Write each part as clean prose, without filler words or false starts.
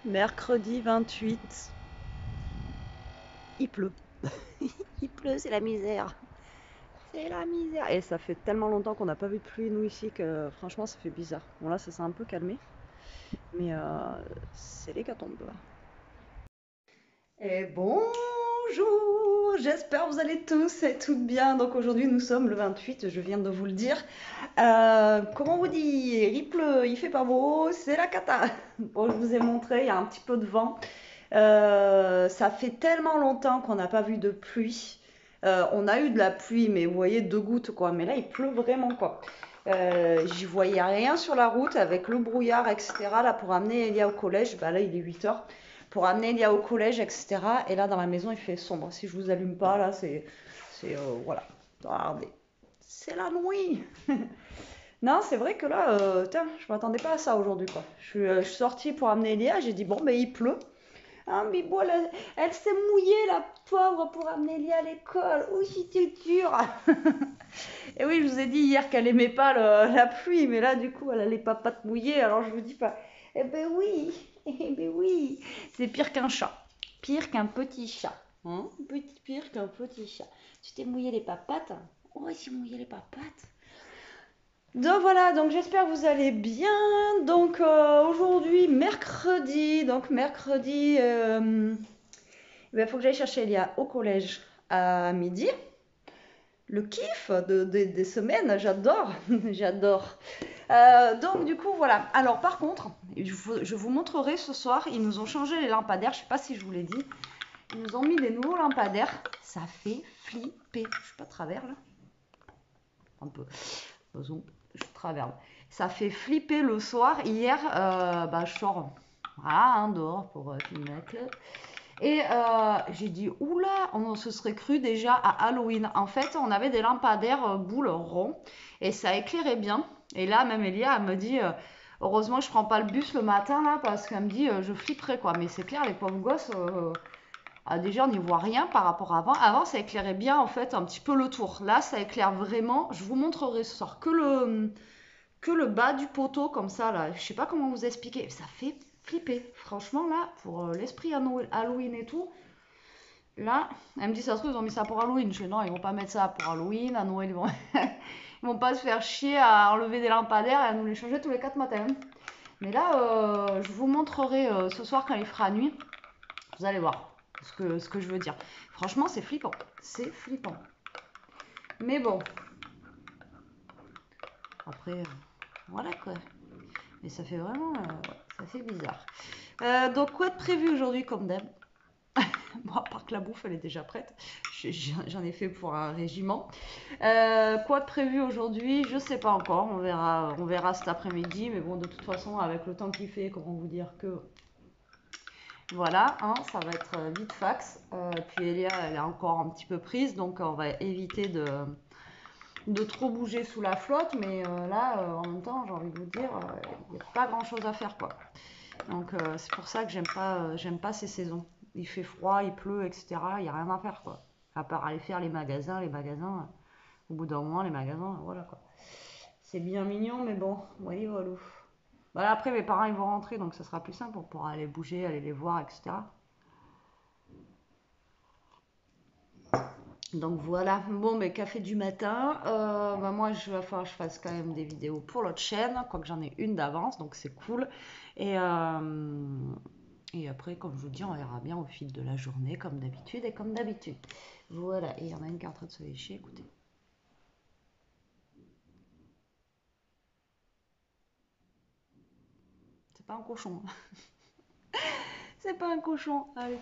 Mercredi 28, il pleut. Il pleut, c'est la misère. C'est la misère. Et ça fait tellement longtemps qu'on n'a pas vu de pluie, nous, ici, que franchement, ça fait bizarre. Bon, là, ça s'est un peu calmé, mais c'est l'hécatombe. Et bonjour, j'espère que vous allez tous et toutes bien. Donc aujourd'hui, nous sommes le 28, je viens de vous le dire. Comment vous dire, il pleut, il fait pas beau, c'est la cata. Bon, je vous ai montré, il y a un petit peu de vent. Ça fait tellement longtemps qu'on n'a pas vu de pluie. On a eu de la pluie, mais vous voyez, 2 gouttes, quoi. Mais là, il pleut vraiment, quoi. J'y voyais rien sur la route avec le brouillard, etc. Là, pour amener Elia au collège, bah là, il est 8 h. Pour amener Elia au collège, etc. Et là, dans la maison, il fait sombre. Si je vous allume pas, là, voilà. Regardez. C'est la nuit. Non, c'est vrai que là, tiens, je m'attendais pas à ça aujourd'hui, quoi. Je suis sortie pour amener Elia, j'ai dit, bon, ben, il pleut. Hein, Bibo, elle s'est mouillée, la pauvre, pour amener Elia à l'école. Oui, c'était dur. Et oui, je vous ai dit hier qu'elle aimait pas la pluie, mais là, du coup, elle a les papates mouillées, alors je vous dis pas. Eh ben oui, c'est pire qu'un chat. Pire qu'un petit chat. Hein, pire qu'un petit chat. Tu t'es mouillé les papates? Oh, il s'est mouillé les papates. Donc voilà, donc j'espère que vous allez bien. Donc aujourd'hui, mercredi, il faut que j'aille chercher Elia au collège à midi. Le kiff des semaines, j'adore, j'adore. Donc du coup voilà. Alors par contre, je vous montrerai ce soir, ils nous ont changé les lampadaires, je sais pas si je vous l'ai dit. Ils nous ont mis des nouveaux lampadaires, ça fait flipper. Je suis pas de travers là. Un peu. Faisons, je travers. Ça fait flipper le soir. Hier, je sors voilà, dehors pour filmer la club. Et j'ai dit, oula, on se serait cru déjà à Halloween. En fait, on avait des lampadaires boules ronds et ça éclairait bien. Et là, même Elia, elle me dit, heureusement, je prends pas le bus le matin là parce qu'elle me dit, je flipperais quoi. Mais c'est clair, les pauvres gosses, déjà, on n'y voit rien par rapport à avant. Avant, ça éclairait bien en fait un petit peu le tour. Là, ça éclaire vraiment. Je vous montrerai ce soir que le bas du poteau comme ça là. Je sais pas comment vous expliquer. Ça fait flipper. Franchement là, pour l'esprit Halloween et tout. Là, elle me dit ça se trouve ils ont mis ça pour Halloween. Je dis non, ils vont pas mettre ça pour Halloween. À Noël, ils vont pas se faire chier à enlever des lampadaires et à nous les changer tous les 4 matins. Mais là, je vous montrerai ce soir quand il fera nuit. Vous allez voir ce que je veux dire. Franchement, c'est flippant. C'est flippant. Mais bon. Après, voilà quoi. Mais ça fait vraiment... ça fait bizarre. Donc, quoi de prévu aujourd'hui comme d'hab? Bon, à part que la bouffe, elle est déjà prête. J'en ai fait pour un régiment. Quoi de prévu aujourd'hui? Je sais pas encore. On verra cet après-midi. Mais bon, de toute façon, avec le temps qu'il fait, comment vous dire que... Voilà, hein, ça va être vite fax. Puis Elia, elle est encore un petit peu prise. Donc, on va éviter de trop bouger sous la flotte. Mais là, en même temps, j'ai envie de vous dire, il n'y a pas grand-chose à faire, quoi. Donc, c'est pour ça que j'aime pas ces saisons. Il fait froid, il pleut, etc. Il n'y a rien à faire, quoi. À part aller faire les magasins, au bout d'un moment, les magasins, voilà, quoi. C'est bien mignon, mais bon, voyez, voilà. Voilà, après, mes parents, ils vont rentrer, donc ça sera plus simple pour pouvoir aller bouger, aller les voir, etc. Donc voilà, bon, mais café du matin. Moi, il va falloir que je fasse quand même des vidéos pour l'autre chaîne, quoique j'en ai une d'avance, donc c'est cool. Et, et après, comme je vous dis, on verra bien au fil de la journée, comme d'habitude et comme d'habitude. Voilà, et il y en a une qui est en train de se lécher, écoutez. C'est pas un cochon. C'est pas un cochon, allez.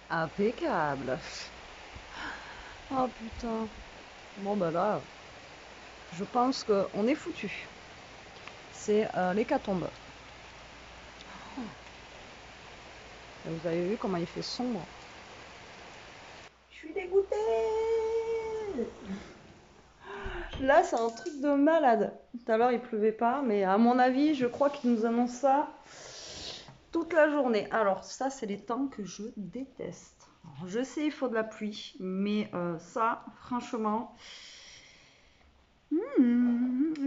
Impeccable. Oh putain. Bon bah là, je pense qu'on est foutu. C'est l'hécatombe. Vous avez vu comment il fait sombre. Je suis dégoûtée. Là, c'est un truc de malade. Tout à l'heure, il pleuvait pas, mais à mon avis, je crois qu'il nous annonce ça toute la journée. Alors, ça, c'est les temps que je déteste. Alors, je sais, il faut de la pluie, mais ça, franchement,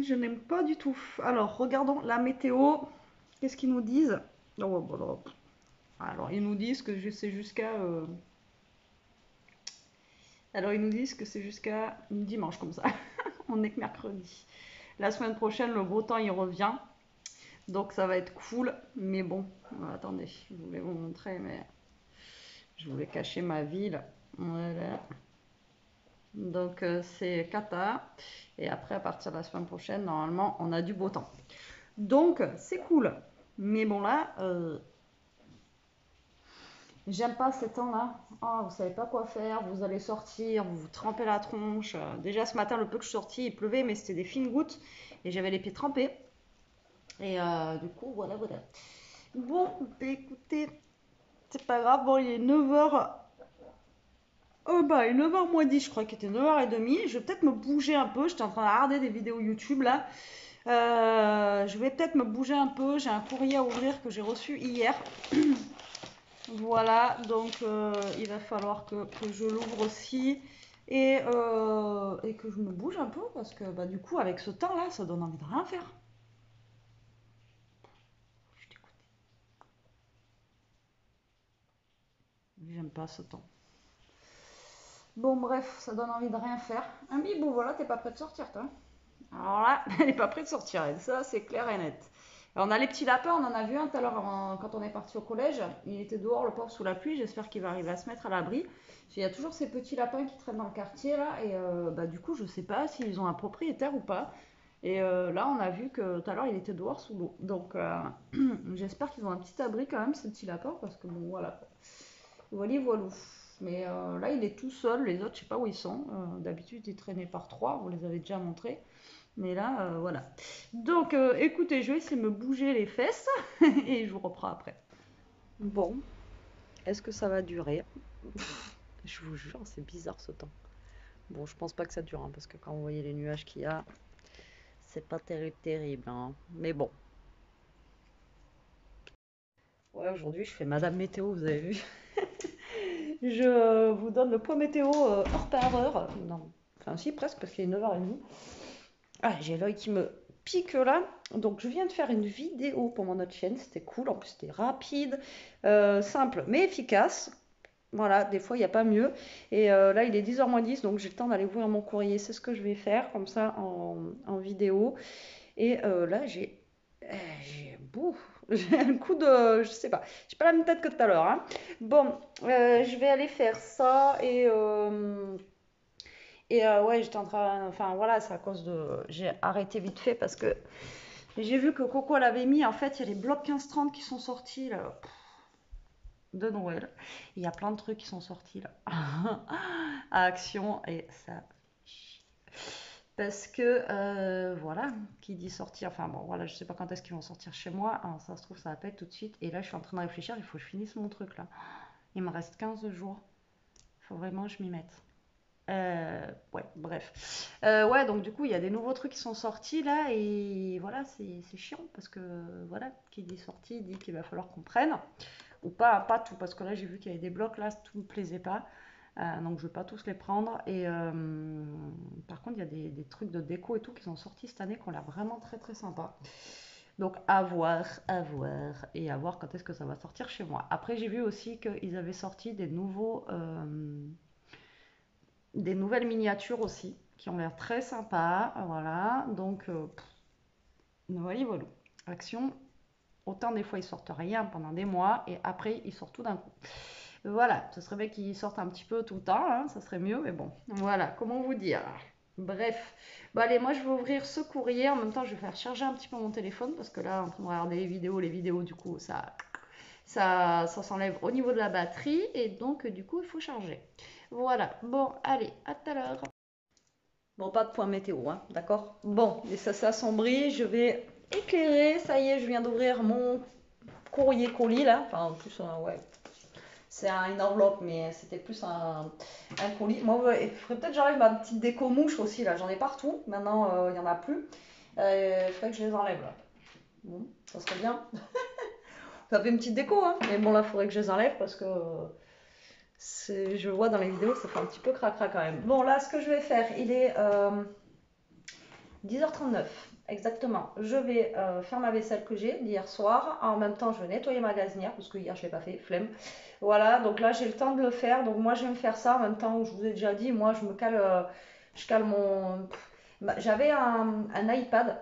je n'aime pas du tout. Alors, regardons la météo. Qu'est-ce qu'ils nous disent? Oh, bon, alors, ils nous disent que c'est jusqu'à... Alors, ils nous disent que c'est jusqu'à dimanche, comme ça. On est que mercredi. La semaine prochaine, le beau temps, il revient. Donc, ça va être cool. Mais bon, attendez, je voulais vous montrer, mais je voulais cacher ma ville. Voilà. Donc, c'est Kata. Et après, à partir de la semaine prochaine, normalement, on a du beau temps. Donc, c'est cool. Mais bon, là, j'aime pas ces temps-là. Oh, vous savez pas quoi faire, vous allez sortir, vous vous trempez la tronche. Déjà ce matin, le peu que je suis sortie, il pleuvait, mais c'était des fines gouttes et j'avais les pieds trempés. Et du coup, voilà, voilà. Bon, bah, écoutez, c'est pas grave. Bon, il est 9h. Oh bah, il est 9h moins 10, je crois qu'il était 9h30. Je vais peut-être me bouger un peu. J'étais en train de regarder des vidéos YouTube là. Je vais peut-être me bouger un peu. J'ai un courrier à ouvrir que j'ai reçu hier. Voilà, donc il va falloir que je l'ouvre aussi et que je me bouge un peu parce que bah, du coup, avec ce temps-là, ça donne envie de rien faire. Je t'écoute. J'aime pas ce temps. Bon, bref, ça donne envie de rien faire. Un bibou, voilà, t'es pas prêt de sortir, toi. Alors là, elle est pas prête de sortir, elle. Ça, c'est clair et net. Alors, on a les petits lapins, on en a vu un tout à l'heure quand on est parti au collège. Il était dehors, le pauvre, sous la pluie. J'espère qu'il va arriver à se mettre à l'abri. Il y a toujours ces petits lapins qui traînent dans le quartier là. Et bah, du coup, je sais pas s'ils ont un propriétaire ou pas. Et là, on a vu que tout à l'heure, il était dehors sous l'eau. Donc, j'espère qu'ils ont un petit abri quand même, ces petits lapins. Parce que bon, voilà. Voilà, voilà. Mais là, il est tout seul. Les autres, je sais pas où ils sont. D'habitude, ils traînaient par trois. On les avait déjà montrés. Mais là, voilà. Donc, écoutez, je vais essayer de me bouger les fesses et je vous reprends après. Bon, est-ce que ça va durer? Je vous jure, c'est bizarre ce temps. Bon, je pense pas que ça dure, hein, parce que quand vous voyez les nuages qu'il y a, c'est pas terrible, terrible, hein. Mais bon. Ouais, aujourd'hui, je fais Madame Météo, vous avez vu? Je vous donne le point météo heure par heure. Non, enfin si, presque, parce qu'il est 9h30. Ah, j'ai l'œil qui me pique là. Donc, je viens de faire une vidéo pour mon autre chaîne. C'était cool. En plus, c'était rapide, simple, mais efficace. Voilà, des fois, il n'y a pas mieux. Et là, il est 10h moins 10, donc j'ai le temps d'aller ouvrir mon courrier. C'est ce que je vais faire, comme ça, en vidéo. Et là, bouh, j'ai un coup de... Je sais pas. J'ai pas la même tête que tout à l'heure, hein. Bon, je vais aller faire ça et ouais, j'étais en train. Enfin, voilà, c'est à cause de. J'ai arrêté vite fait parce que j'ai vu que Coco l'avait mis. En fait, il y a les blocs 15-30 qui sont sortis là, de Noël. Il y a plein de trucs qui sont sortis là à Action et ça. Parce que voilà, qui dit sortir, enfin bon voilà, je sais pas quand est-ce qu'ils vont sortir chez moi, alors, ça se trouve ça va pas être tout de suite, et là je suis en train de réfléchir, il faut que je finisse mon truc là. Il me reste 15 jours, il faut vraiment que je m'y mette. Ouais, bref. Ouais, donc du coup, il y a des nouveaux trucs qui sont sortis là, et voilà, c'est chiant parce que voilà, qui dit sorti dit qu'il va falloir qu'on prenne, ou pas tout, parce que là j'ai vu qu'il y avait des blocs là, tout me plaisait pas. Donc je vais pas tous les prendre. Et par contre, il y a des trucs de déco et tout qui sont sortis cette année qui ont l'air vraiment très très sympa. Donc à voir et à voir quand est-ce que ça va sortir chez moi. Après, j'ai vu aussi qu'ils avaient sorti des nouvelles miniatures aussi qui ont l'air très sympas. Voilà, donc voilà, voilà. Action. Autant des fois ils sortent rien pendant des mois et après ils sortent tout d'un coup. Voilà, ce serait bien qu'ils sortent un petit peu tout le temps, hein, ça serait mieux, mais bon, voilà, comment vous dire. Bref, bon allez, moi je vais ouvrir ce courrier, en même temps je vais faire charger un petit peu mon téléphone, parce que là, en train de regarder les vidéos, du coup, ça s'enlève au niveau de la batterie, et donc du coup, il faut charger. Voilà, bon, allez, à tout à l'heure. Bon, pas de point météo, hein, d'accord? Bon, et ça s'assombrit, je vais éclairer, ça y est, je viens d'ouvrir mon courrier colis, là, enfin, en plus, ouais, c'est une enveloppe, mais c'était plus un colis. Moi, ouais, il faudrait peut-être que j'enlève ma petite déco mouche aussi, là. J'en ai partout. Maintenant, il n'y en a plus. Il faudrait que je les enlève, là. Bon, ça serait bien. Ça fait une petite déco, hein. Mais bon, là, il faudrait que je les enlève parce que je vois dans les vidéos, ça fait un petit peu cracra quand même. Bon, là, ce que je vais faire, il est 10h39. exactement. Je vais faire ma vaisselle que j'ai d'hier soir. En même temps, je vais nettoyer ma gazinière parce que hier je l'ai pas fait, flemme. Voilà, donc là j'ai le temps de le faire. Donc moi je vais me faire ça en même temps. Je vous ai déjà dit, moi je me cale, je cale mon. J'avais un iPad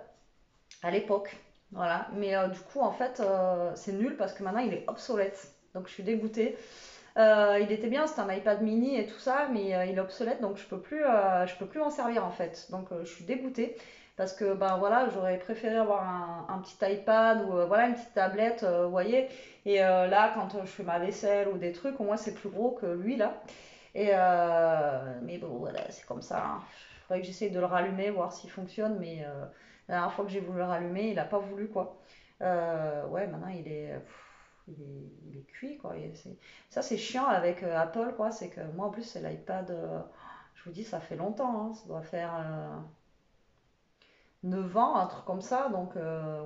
à l'époque, voilà. Mais du coup en fait c'est nul parce que maintenant il est obsolète. Donc je suis dégoûtée. Il était bien, c'était un iPad mini et tout ça, mais il est obsolète, donc je peux plus m'en servir en fait. Donc je suis dégoûtée parce que ben voilà, j'aurais préféré avoir un petit iPad ou voilà une petite tablette, vous voyez. Et là, quand je fais ma vaisselle ou des trucs, au moins c'est plus gros que lui là. Et mais bon, voilà, c'est comme ça, hein. Il faudrait que j'essaye de le rallumer, voir s'il fonctionne, mais la dernière fois que j'ai voulu le rallumer, il a pas voulu quoi. Ouais, maintenant il est cuit quoi. Ça c'est chiant avec Apple quoi, c'est que moi en plus c'est l'iPad, je vous dis ça fait longtemps, hein, ça doit faire 9 ans, un truc comme ça, donc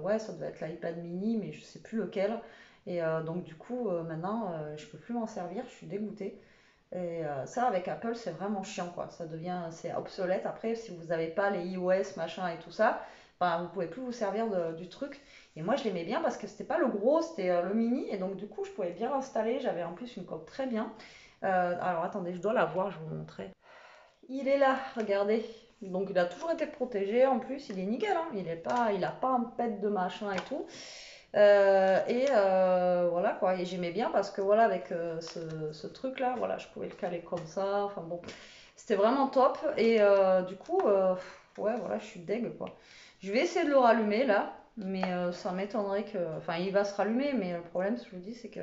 ouais ça doit être l'iPad mini mais je sais plus lequel. Et donc du coup maintenant je peux plus m'en servir, je suis dégoûtée. Et ça, avec Apple, c'est vraiment chiant, quoi. Ça devient, c'est obsolète. Après, si vous n'avez pas les iOS, machin et tout ça, ben, vous pouvez plus vous servir du truc. Et moi, je l'aimais bien parce que c'était pas le gros, c'était le mini. Et donc, du coup, je pouvais bien l'installer. J'avais en plus une coque très bien. Alors, attendez, je dois la voir, je vais vous montrer. Il est là, regardez. Donc, il a toujours été protégé. En plus, il est nickel, hein. Il a pas un pet de machin et tout. Voilà quoi, et j'aimais bien parce que voilà, avec ce truc là, voilà, je pouvais le caler comme ça. Enfin bon, c'était vraiment top. Et du coup, ouais, voilà, je suis deg quoi. Je vais essayer de le rallumer là, mais ça m'étonnerait que. Enfin, il va se rallumer, mais le problème, je vous dis, c'est que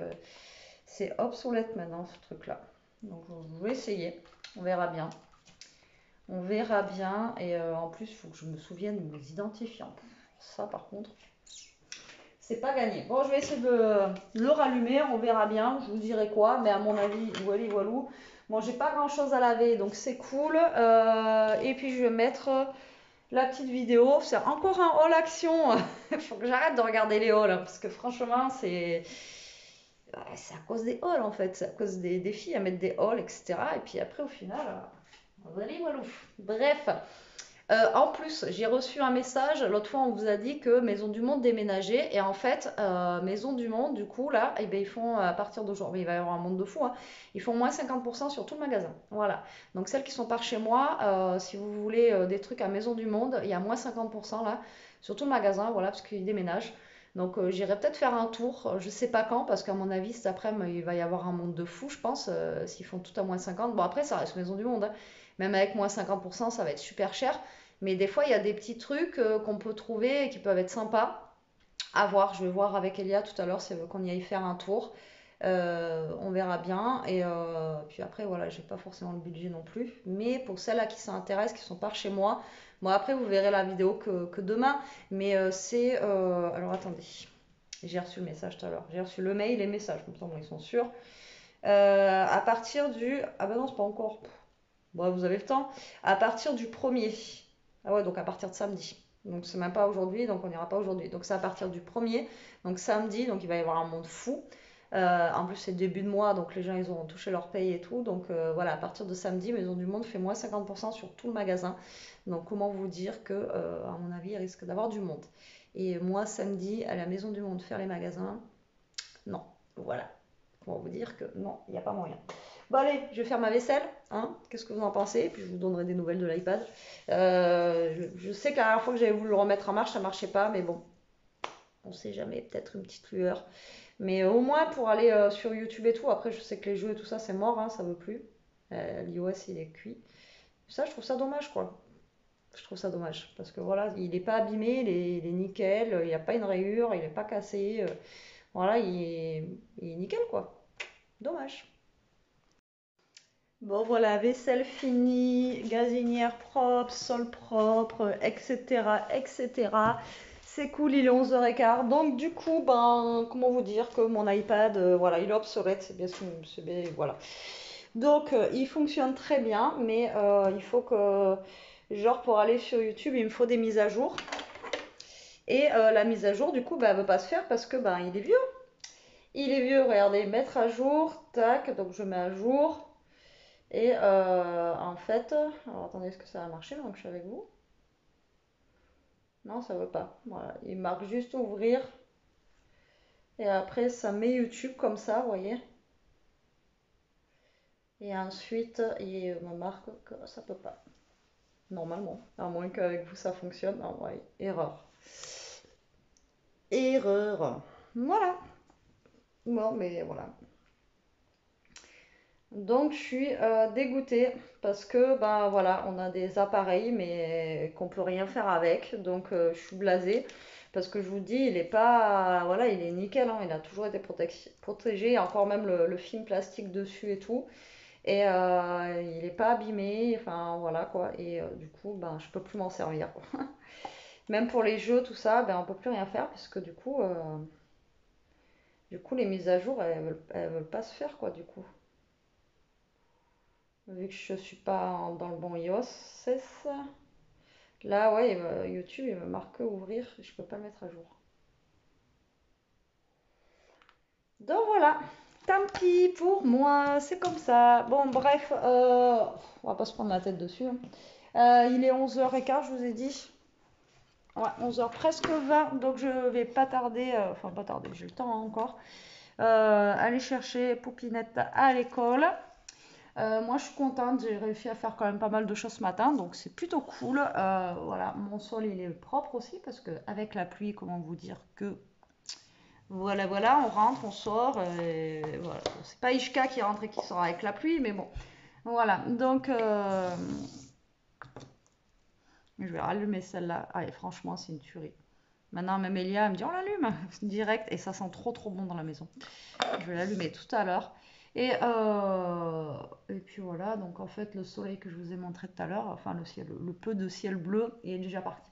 c'est obsolète maintenant ce truc là. Donc, je vais essayer, on verra bien. On verra bien, et en plus, il faut que je me souvienne de mes identifiants. Ça, par contre. C'est pas gagné. Bon, je vais essayer de le rallumer, on verra bien, je vous dirai quoi, mais à mon avis, voilà, voilou. Bon, j'ai pas grand chose à laver, donc c'est cool. Et puis je vais mettre la petite vidéo. C'est encore un haul action. Il faut que j'arrête de regarder les hauls, hein, parce que franchement, c'est à cause des hauls en fait. C'est à cause des filles à mettre des hauls, etc. Et puis après, au final, voilà, voilou. Bref. En plus, j'ai reçu un message, l'autre fois on vous a dit que Maison du Monde déménageait et en fait Maison du Monde du coup là, eh ben, ils font à partir d'aujourd'hui, il va y avoir un monde de fou, hein, ils font moins 50% sur tout le magasin. Voilà, donc celles qui sont par chez moi, si vous voulez des trucs à Maison du Monde, il y a moins 50% là sur tout le magasin, voilà, parce qu'ils déménagent. Donc j'irai peut-être faire un tour, je sais pas quand, parce qu'à mon avis cet après-midi il va y avoir un monde de fou je pense, s'ils font tout à moins 50. Bon après ça reste Maison du Monde, hein. Même avec moins 50%, ça va être super cher. Mais des fois, il y a des petits trucs qu'on peut trouver et qui peuvent être sympas à voir. Je vais voir avec Elia tout à l'heure si elle veut qu'on y aille faire un tour. On verra bien. Et puis après, voilà, j'ai pas forcément le budget non plus. Mais pour celles à qui ça intéresse, qui sont par chez moi, bon, après, vous verrez la vidéo que demain. Mais c'est. Alors attendez. J'ai reçu le message tout à l'heure. J'ai reçu le mail et les messages, comme ça, bon, ils sont sûrs. À partir du. Ah bah non, c'est pas encore. Bon, vous avez le temps. À partir du 1er. Ah ouais, donc à partir de samedi. Donc c'est même pas aujourd'hui, donc on n'ira pas aujourd'hui. Donc c'est à partir du 1er, donc samedi, donc il va y avoir un monde fou. En plus c'est le début de mois, donc les gens ils ont touché leur paye et tout. Donc voilà, à partir de samedi, Maison du Monde fait moins 50% sur tout le magasin. Donc comment vous dire que, à mon avis, il risque d'avoir du monde. Et moi samedi, à la Maison du Monde faire les magasins, non. Voilà. Comment vous dire que non, il n'y a pas moyen. Bon allez, je vais faire ma vaisselle, hein. Qu'est-ce que vous en pensez? Puis je vous donnerai des nouvelles de l'iPad. Je sais que la dernière fois que j'avais voulu le remettre en marche, ça marchait pas, mais bon, on sait jamais, peut-être une petite lueur. Mais au moins pour aller sur YouTube et tout, après je sais que les jeux et tout ça c'est mort, hein, ça veut plus. L'iOS il est cuit. Ça je trouve ça dommage quoi. Je trouve ça dommage parce que voilà, il est pas abîmé, il est nickel, il n'y a pas une rayure, il est pas cassé. Voilà, il est nickel quoi. Dommage. Bon voilà, vaisselle finie, gazinière propre, sol propre, etc. etc. C'est cool, il est 11h15. Donc du coup, ben, comment vous dire que mon iPad, voilà, il est obsolète, c'est bien, voilà. Donc il fonctionne très bien, mais il faut que, genre pour aller sur YouTube, il me faut des mises à jour. Et la mise à jour, du coup, bah, elle ne veut pas se faire parce que ben, il est vieux. Il est vieux, regardez, mettre à jour, tac, donc je mets à jour. Et en fait, alors attendez, est-ce que ça va marcher maintenant que je suis avec vous? Non, ça veut pas. Voilà, il marque juste ouvrir. Et après, ça met YouTube comme ça, vous voyez. Et ensuite, il me marque que ça peut pas. Normalement. À moins qu'avec vous ça fonctionne. Ah ouais, erreur. Erreur. Voilà. Bon, mais voilà. Donc je suis dégoûtée parce que ben voilà, on a des appareils mais qu'on peut rien faire avec. Donc je suis blasée parce que je vous dis, il est pas voilà, il est nickel, hein, il a toujours été protégé, il y a encore même le film plastique dessus et tout. Et il est pas abîmé, enfin voilà quoi. Et du coup, ben je peux plus m'en servir, quoi. Même pour les jeux, tout ça, ben on peut plus rien faire parce que du coup les mises à jour elles veulent pas se faire quoi du coup. Vu que je suis pas dans le bon iOS, c'est ça. Là, ouais, YouTube, il me marque ouvrir, je peux pas le mettre à jour. Donc voilà, tant pis pour moi, c'est comme ça. Bon, bref, on va pas se prendre la tête dessus, hein. Il est 11h15, je vous ai dit. Ouais, 11h presque 20, donc je vais pas tarder, enfin pas tarder, j'ai le temps hein, encore. Aller chercher Poupinette à l'école. Moi, je suis contente, j'ai réussi à faire quand même pas mal de choses ce matin, donc c'est plutôt cool. Voilà, mon sol il est propre aussi parce que avec la pluie, comment vous dire que voilà, voilà, on rentre, on sort. Voilà. C'est pas Ishka qui rentre et qui sort avec la pluie, mais bon, voilà. Donc, je vais rallumer celle-là. Ah, et franchement, c'est une tuerie. Maintenant, même Elia, elle me dit on l'allume direct et ça sent trop trop bon dans la maison. Je vais l'allumer tout à l'heure. Et puis voilà, donc en fait, le soleil que je vous ai montré tout à l'heure, enfin le ciel, le peu de ciel bleu, il est déjà parti.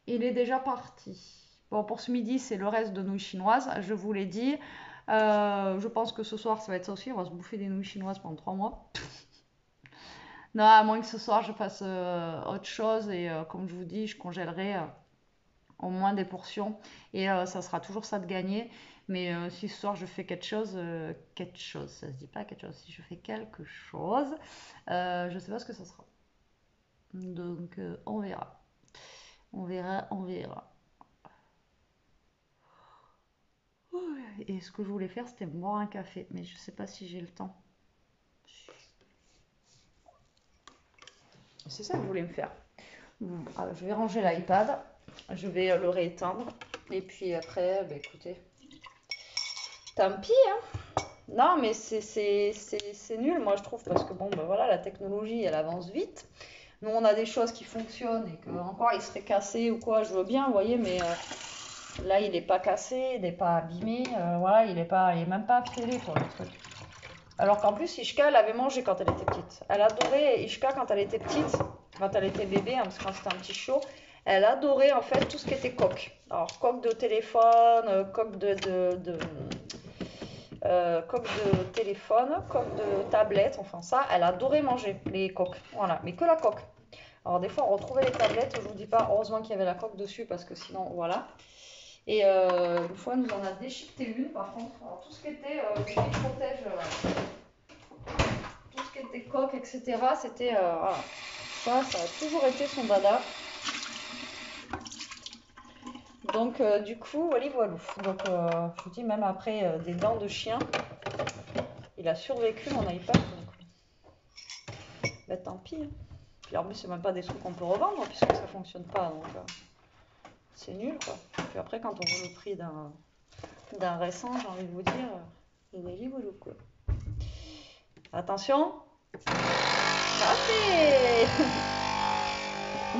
Il est déjà parti. Bon, pour ce midi, c'est le reste de nouilles chinoises, je vous l'ai dit. Je pense que ce soir, ça va être ça aussi. On va se bouffer des nouilles chinoises pendant 3 mois. Non, à moins que ce soir, je fasse autre chose. Et comme je vous dis, je congèlerai au moins des portions. Et ça sera toujours ça de gagner. Mais si ce soir je fais quelque chose, ça se dit pas quelque chose, si je fais quelque chose, je sais pas ce que ça sera. Donc on verra. On verra, on verra. Et ce que je voulais faire, c'était boire un café, mais je sais pas si j'ai le temps. C'est ça que je voulais me faire. Bon, alors, je vais ranger l'iPad, je vais le rééteindre, et puis après, bah, écoutez, tant pis, hein. Non, mais c'est nul, moi je trouve, parce que bon, ben voilà, la technologie, elle avance vite. Nous, on a des choses qui fonctionnent et que encore il serait cassé ou quoi, je veux bien, vous voyez, mais là, il n'est pas cassé, il n'est pas abîmé, voilà, il est même pas fêlé, quoi, le truc. Alors qu'en plus, Ishka, elle avait mangé quand elle était petite. Elle adorait Ishka quand elle était petite, quand elle était bébé, hein, parce que quand c'était un petit chiot, elle adorait en fait tout ce qui était coque. Alors, coque de téléphone, coque de téléphone, coque de tablette, enfin ça, elle adorait manger les coques. Voilà, mais que la coque. Alors des fois on retrouvait les tablettes, je vous dis pas, heureusement qu'il y avait la coque dessus parce que sinon voilà. Et une fois elle nous en a déchiqueté une par contre. Alors tout ce qui était qui protège, tout ce qui était coque, etc. C'était voilà. Ça a toujours été son dada. Donc du coup, voilà, voilà. Donc je vous dis même après des dents de chien, il a survécu mon iPad. Bah, tant pis, hein. Puis en plus, c'est même pas des trucs qu'on peut revendre puisque ça fonctionne pas. Donc c'est nul quoi. Puis après, quand on voit le prix d'un récent, j'ai envie de vous dire, voilà quoi. Attention, ça fait.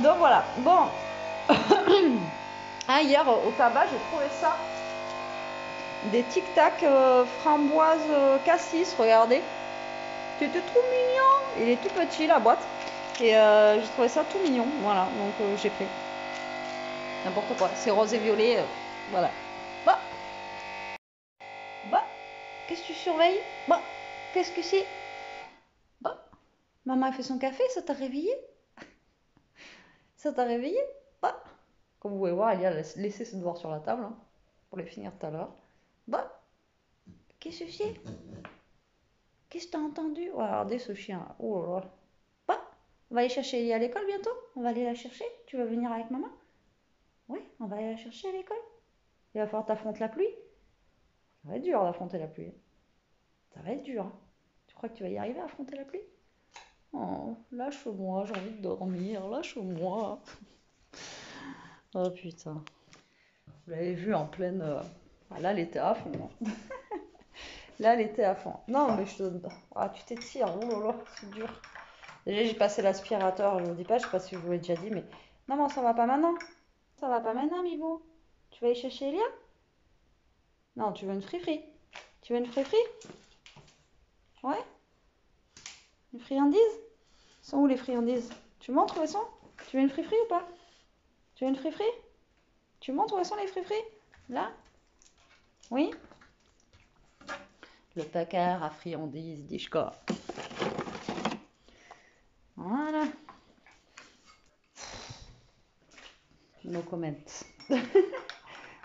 Donc voilà. Bon. Ah, hier au tabac, j'ai trouvé ça. Des tic-tac framboise cassis, regardez. C'était trop mignon. Il est tout petit la boîte. Et j'ai trouvé ça tout mignon. Voilà, donc j'ai pris. N'importe quoi. C'est rose et violet. Voilà. Bah, bah, qu'est-ce que tu surveilles? Bah, qu'est-ce que c'est? Bah, maman a fait son café, ça t'a réveillé? Ça t'a réveillé? Bah, comme vous pouvez voir, elle a laissé ses devoirs sur la table hein, pour les finir tout à l'heure. Bah, qu'est-ce que c'est? Qu'est-ce que t'as entendu? Oh, regardez ce chien. Oh là là. Bah, on va aller chercher Elie à l'école bientôt? On va aller la chercher? Tu vas venir avec maman? Oui, on va aller la chercher à l'école. Il va falloir t'affronter la pluie. Ça va être dur d'affronter la pluie. Ça va être dur, hein. Tu crois que tu vas y arriver à affronter la pluie? Oh, lâche-moi, j'ai envie de dormir, lâche-moi. Oh putain. Vous l'avez vu en pleine. Ah, là, elle était à fond, hein. Là, elle était à fond. Non, mais je te. Ah, tu t'étires. Oh là là, c'est dur. Déjà, j'ai passé l'aspirateur. Je vous dis pas, je sais pas si je vous l'ai déjà dit, mais. Non, mais ça va pas maintenant. Ça va pas maintenant, Mibou. Tu vas aller chercher Elia? Non, tu veux une friterie. Tu veux une friterie? Ouais? Une friandise? Sont où les friandises? Tu montres où elles sont? Tu veux une friterie ou pas? Tu veux une friterie? Tu montres où elles sont les friteries? Là? Oui? Le placard à friandises d'Ishka. Voilà. No comment.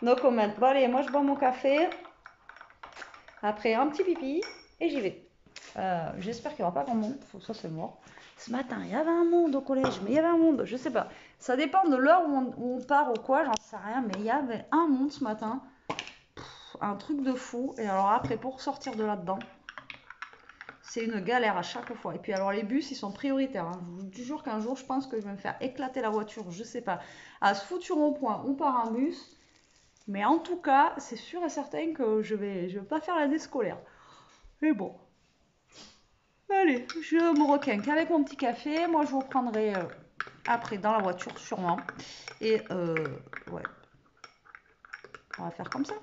No comment. Bon, allez, moi je bois mon café. Après un petit pipi et j'y vais. J'espère qu'il n'y aura pas grand monde. Ça, c'est mort. Ce matin, il y avait un monde au collège, mais il y avait un monde, je sais pas. Ça dépend de l'heure où on part ou quoi, j'en sais rien, mais il y avait un monde ce matin. Un truc de fou. Et alors après, pour sortir de là-dedans, c'est une galère à chaque fois. Et puis alors les bus, ils sont prioritaires, hein. Je vous jure qu'un jour, je pense que je vais me faire éclater la voiture, je sais pas. À ce foutu rond-point, on part en bus. Mais en tout cas, c'est sûr et certain que je vais pas faire l'année scolaire. Mais bon. Allez, je me requinque avec mon petit café. Moi, je vous reprendrai après dans la voiture, sûrement. Et ouais, on va faire comme ça.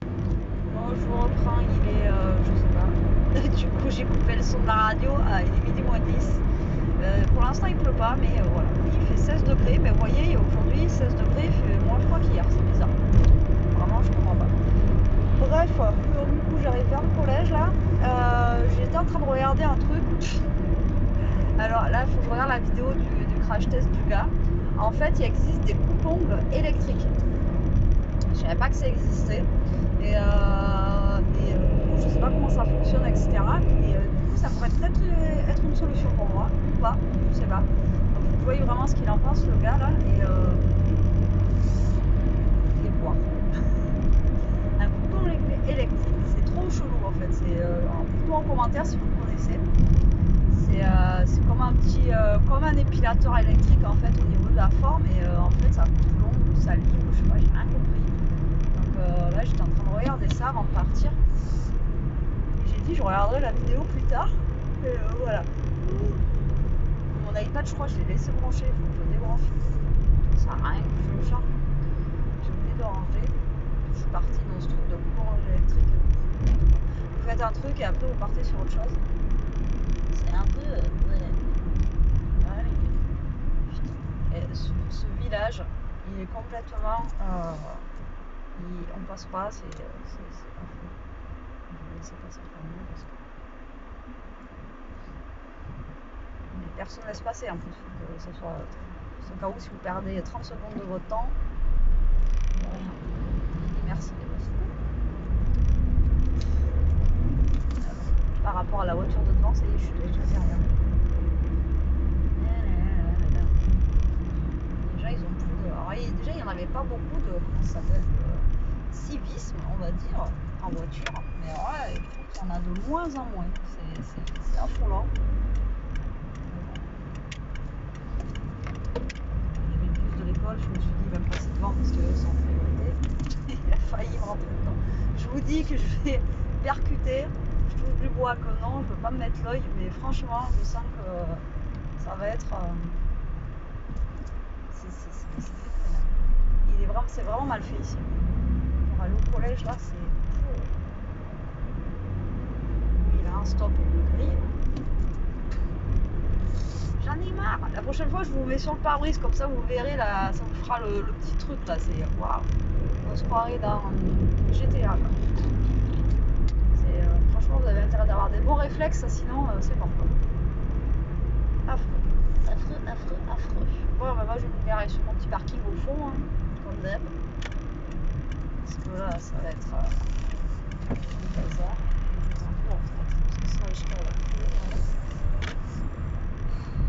Bon, je vous reprends, il est, je sais pas. Du coup, j'ai coupé le son de la radio. Ah, il est midi moins 10. Pour l'instant, il pleut pas, mais voilà. Il fait 16 degrés. Mais vous voyez, aujourd'hui, 16 degrés, il fait moins froid qu'hier. C'est bizarre. Vraiment, je comprends pas. Bref, du coup, j'arrive vers le collège là. J'étais en train de regarder un truc. Alors là, il faut que je regarde la vidéo du crash test du gars. En fait, il existe des coupes-ongles électriques. Je savais pas que ça existait. Et je sais pas comment ça fonctionne, etc. Et du coup, ça pourrait peut-être être une solution pour moi, ou pas, je sais pas. Donc, vous voyez vraiment ce qu'il en pense, le gars là, et voir. Un coupe-ongle électrique, c'est trop chelou en fait. Dites-moi en commentaire si vous connaissez. C'est comme un petit, comme un épilateur électrique en fait au niveau de la forme et en fait ça coupe l'ongle, ça lime, je sais pas, j'ai rien compris. Donc là j'étais en train de regarder ça avant de partir. Et j'ai dit je regarderai la vidéo plus tard. Et voilà. Mon iPad je crois que je l'ai laissé brancher, il faut que je débranche. Ça sert à rien que je le charge. J'ai oublié de ranger. Je suis partie dans ce truc de courant électrique. Vous faites un truc et après vous partez sur autre chose. C'est un peu. Et ce village, il est complètement. On passe pas, c'est affreux. Je vais laisser passer le camion parce que. Mais personne laisse passer en plus, que ce soit. C'est au cas où si vous perdez 30 secondes de votre temps. Rien. Merci les gosses. Par rapport à la voiture de devant, ça y est, je suis déjà derrière. Déjà, ils ont plus de. Alors, déjà, il n'y en avait pas beaucoup de. Comment ça s'appelle? Civisme, on va dire, en voiture. Mais alors là, je trouve qu'il y en a de moins en moins. C'est affolant. Il y avait le bus de l'école, je me suis dit, il va me passer devant parce que c'est en priorité. Il a failli me rentrer dedans. Je vous dis que je vais percuter. Je touche du bois que non, je ne peux pas me mettre l'œil, mais franchement, je sens que ça va être. C'est vraiment mal fait ici. Pour aller au collège, là, c'est. Il a un stop gris. J'en ai marre. La prochaine fois, je vous mets sur le pare-brise, comme ça, vous verrez, là, ça vous fera le petit truc, là. C'est. Waouh! On se croirait dans GTA, là. Franchement, vous avez intérêt d'avoir des bons réflexes, sinon, c'est mort, quoi. Affreux. Bon, bah, moi, je vais me garer sur mon petit parking au fond, hein, comme d'hab. Parce que là, ça va être un bazar. Ça, je sais pas, là.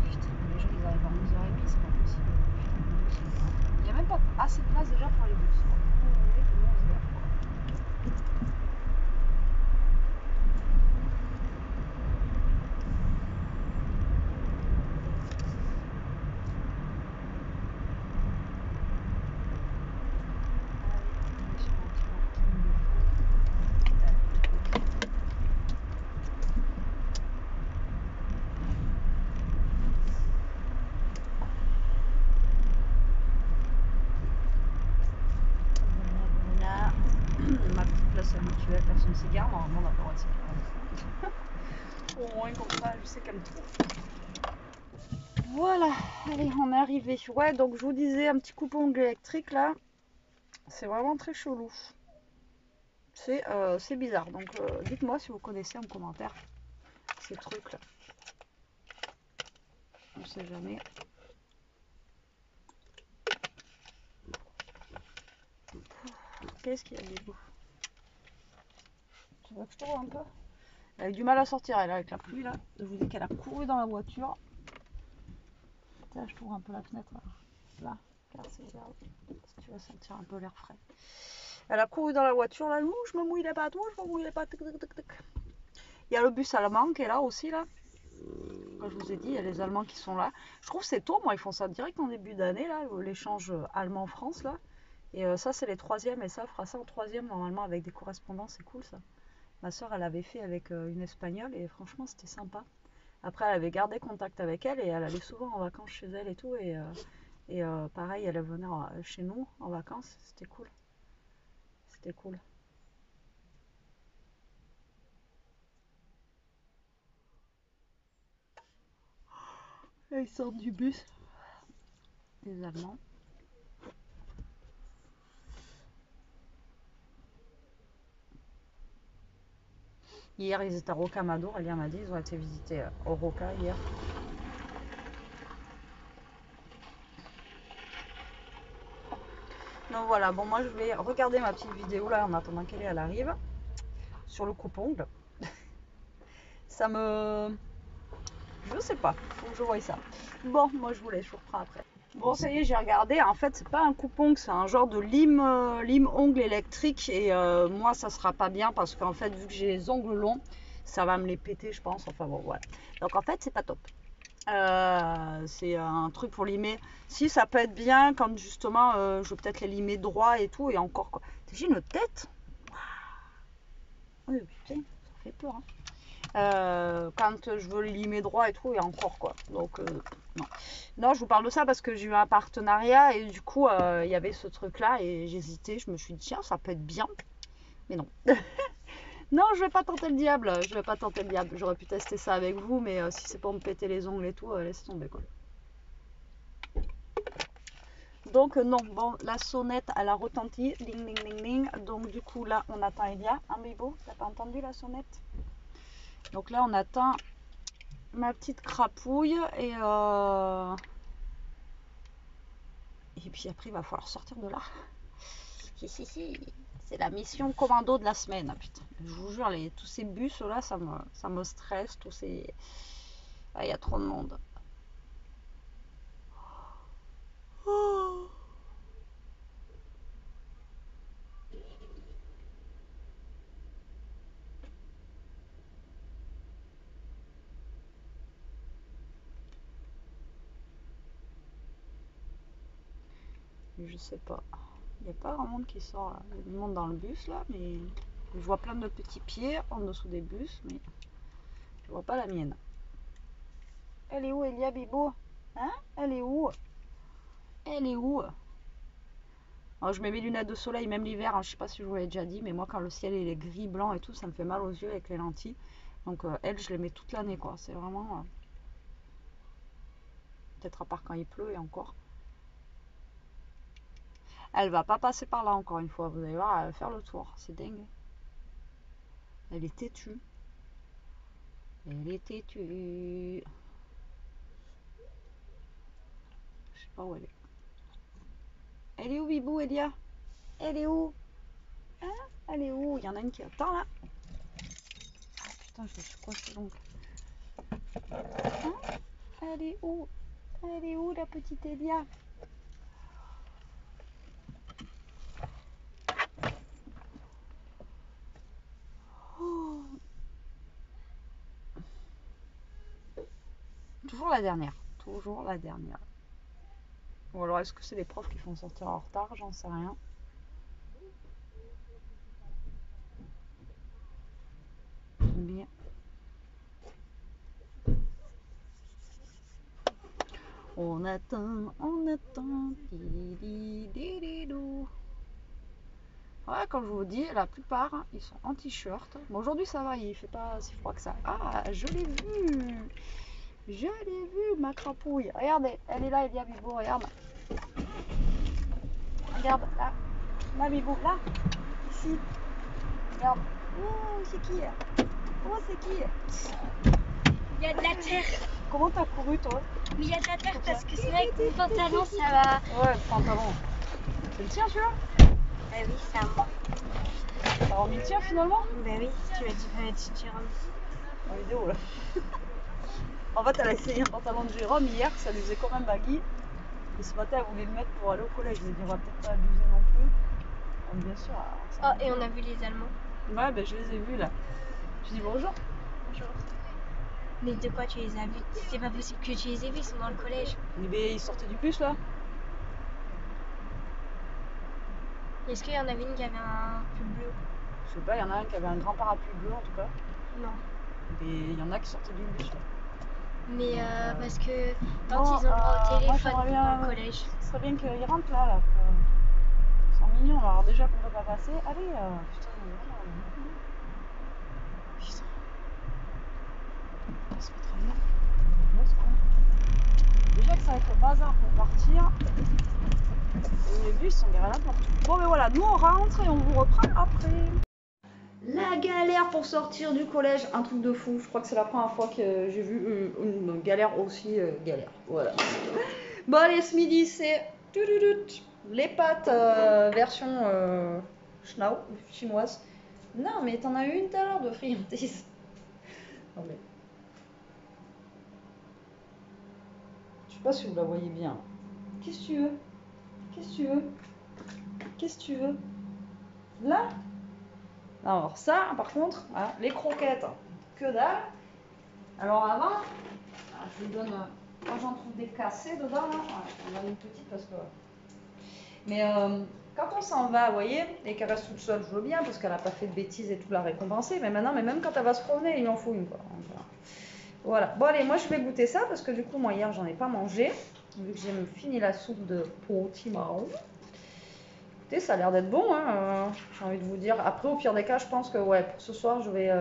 Putain, les gens, ils arrivent à 11h30, c'est pas possible. prend les bus. Ma petite place habituelle, personne ne cigare, normalement on n'a pas le droit de cigare. Au moins comme ça, je sais qu'elle me trouve. Voilà, allez, on est arrivé. Ouais, donc je vous disais, un petit coupe-ongle électrique là, c'est vraiment très chelou. C'est bizarre, donc dites-moi si vous connaissez en commentaire ces trucs là. On sait jamais. Qu'est-ce qu'il y a du coup? Tu veux que je tourne un peu? Elle a eu du mal à sortir, elle, avec la pluie là. Je vous dis qu'elle a couru dans la voiture. Là, je tourne un peu la fenêtre là. Regarde, c'est bien. Parce que tu vas sentir un peu l'air frais. Elle a couru dans la voiture là. Ouh, je me mouille les pattes, je me mouille les pattes. Il y a le bus allemand qui est là aussi là. Comme je vous ai dit, il y a les Allemands qui sont là. Je trouve que c'est tôt, moi, ils font ça direct en début d'année là, l'échange allemand-France là. Et ça, c'est les troisièmes, et ça fera ça en troisième normalement avec des correspondants, c'est cool ça. Ma soeur, elle avait fait avec une espagnole et franchement, c'était sympa. Après, elle avait gardé contact avec elle et elle allait souvent en vacances chez elle et tout. Et pareil, elle venait chez nous en vacances, c'était cool. C'était cool. Et ils sortent du bus, les Allemands. Hier, ils étaient à Rocamadour. Elia m'a dit, ils ont été visiter au Roca hier. Donc voilà, bon, moi je vais regarder ma petite vidéo là en attendant qu'elle arrive sur le coupe-ongle. Ça me. Je sais pas, faut que je voie ça. Bon, moi je vous laisse, je vous reprends après. Bon, ça y est, j'ai regardé. En fait, c'est pas un coupe-ongle, c'est un genre de lime-ongle électrique. Et moi, ça sera pas bien parce qu'en fait, vu que j'ai les ongles longs, ça va me les péter, je pense. Enfin bon, voilà. Donc en fait, c'est pas top. C'est un truc pour limer. Si, ça peut être bien quand justement, je veux peut-être les limer droit et tout. Et encore quoi. J'ai une tête. Oui, putain, ça fait peur. Hein. Quand je veux les limer droit et tout, et encore quoi. Donc, non. Non, je vous parle de ça parce que j'ai eu un partenariat et du coup, il y avait ce truc-là et j'hésitais. Je me suis dit, tiens, ça peut être bien. Mais non. Non, je vais pas tenter le diable. Je vais pas tenter le diable. J'aurais pu tester ça avec vous, mais si c'est pour me péter les ongles et tout, laisse tomber quoi. Donc, non. Bon, la sonnette, elle a retenti. Ding, ding, ding, ding. Donc, du coup, là, on attend Elia. Hein, Bibo, t'as pas entendu la sonnette? Donc là, on attend ma petite crapouille et puis après il va falloir sortir de là. Si. C'est la mission commando de la semaine. Putain, je vous jure, tous ces bus là, ça me stresse. Tous ces. Ah, il y a trop de monde. Oh. Je sais pas. Il n'y a pas grand monde qui sort là. Il y a du monde dans le bus là, mais je vois plein de petits pieds en dessous des bus, mais je vois pas la mienne. Elle est où, Elia Bibo? Hein? Elle est où? Elle est où? Alors, je mets mes lunettes de soleil, même l'hiver, hein, je sais pas si je vous l'ai déjà dit, mais moi quand le ciel il est gris, blanc et tout, ça me fait mal aux yeux avec les lentilles. Donc elle, je les mets toute l'année quoi. C'est vraiment. Peut-être à part quand il pleut et encore. Elle va pas passer par là encore une fois, vous allez voir, elle va faire le tour. C'est dingue. Elle est têtue. Elle est têtue. Je sais pas où elle est. Elle est où, Bibou, Elia? Elle est où? Hein? Elle est où? Il y en a une qui attend là. Ah putain, je suis coincée donc. Hein? Elle est où? Elle est où la petite Elia? toujours la dernière. Toujours la dernière. Ou alors est-ce que c'est les profs qui font sortir en retard? J'en sais rien. Mais... on attend, on attend. Ouais, comme je vous dis, la plupart, ils sont en t-shirt. Bon, aujourd'hui, ça va, il fait pas si froid que ça. Ah, je l'ai vu. Je l'ai vu, ma crapouille. Regardez, elle est là, Elia Bibou, regarde. Regarde, là. Là, Bibou, là. Ici. Regarde. Oh, c'est qui? Oh, c'est qui? Il y a de la terre. Comment t'as couru, toi? Mais il y a de la terre parce que c'est vrai que mon pantalon, ça va. Ouais, le pantalon. C'est le tien, celui-là? Bah oui, c'est à moi. T'as remis le tien, finalement? Bah oui, tu m'as dit fallait que tu rentres. En vidéo, là. En fait, elle a essayé un pantalon de Jérôme hier, ça lui faisait quand même baggy. Et ce matin, elle voulait le mettre pour aller au collège. Je lui ai dit, on va peut-être pas abuser non plus. Donc, bien sûr. Oh, et on a vu les Allemands. Ouais, ben je les ai vus là. Je dis bonjour. Bonjour. Mais de quoi tu les as vus? C'est pas possible que tu les aies vus, ils sont dans le collège. Mais ils sortaient du bus là. Est-ce qu'il y en avait une qui avait un pull bleu? Je sais pas, il y en a un qui avait un grand parapluie bleu en tout cas. Non. Et il y en a qui sortaient du bus là. Mais parce que quand Bon, ils ont le droit au moi, téléphone j'aimerais bien, dans le collège. Ce serait bien qu'ils rentrent là. Ils sont mignons. Alors déjà qu'on peut pas passer. Allez, putain, il est vraiment mignon. Putain. On va se mettre à lire. Déjà que ça va être le bazar pour partir. Et les bus sont garés n'importe où. Bon, mais voilà, nous on rentre et on vous reprend après. La galère pour sortir du collège, un truc de fou. Je crois que c'est la première fois que j'ai vu une galère aussi galère. Voilà. Bon, allez, ce midi, c'est les pâtes version Schnau, chinoise. Non, mais t'en as eu une tout à l'heure de friandise. Non, mais... je sais pas si vous la voyez bien. Qu'est-ce que tu veux? Qu'est-ce que tu veux? Qu'est-ce que tu veux? Là? Alors ça, par contre, hein, les croquettes, que dalle. Alors avant, je vous donne, quand j'en trouve des cassés dedans, là, on en a une petite parce que... Mais quand on s'en va, vous voyez, et qu'elle reste toute seule, je veux bien, parce qu'elle n'a pas fait de bêtises et tout, la récompenser. Mais maintenant, mais même quand elle va se promener, il en faut une, quoi. Donc, voilà. Bon, allez, moi, je vais goûter ça, parce que du coup, moi, hier, j'en ai pas mangé, vu que j'ai fini la soupe de potimarron. Écoutez, ça a l'air d'être bon, hein, j'ai envie de vous dire. Après, au pire des cas, je pense que, ouais, pour ce soir, je vais...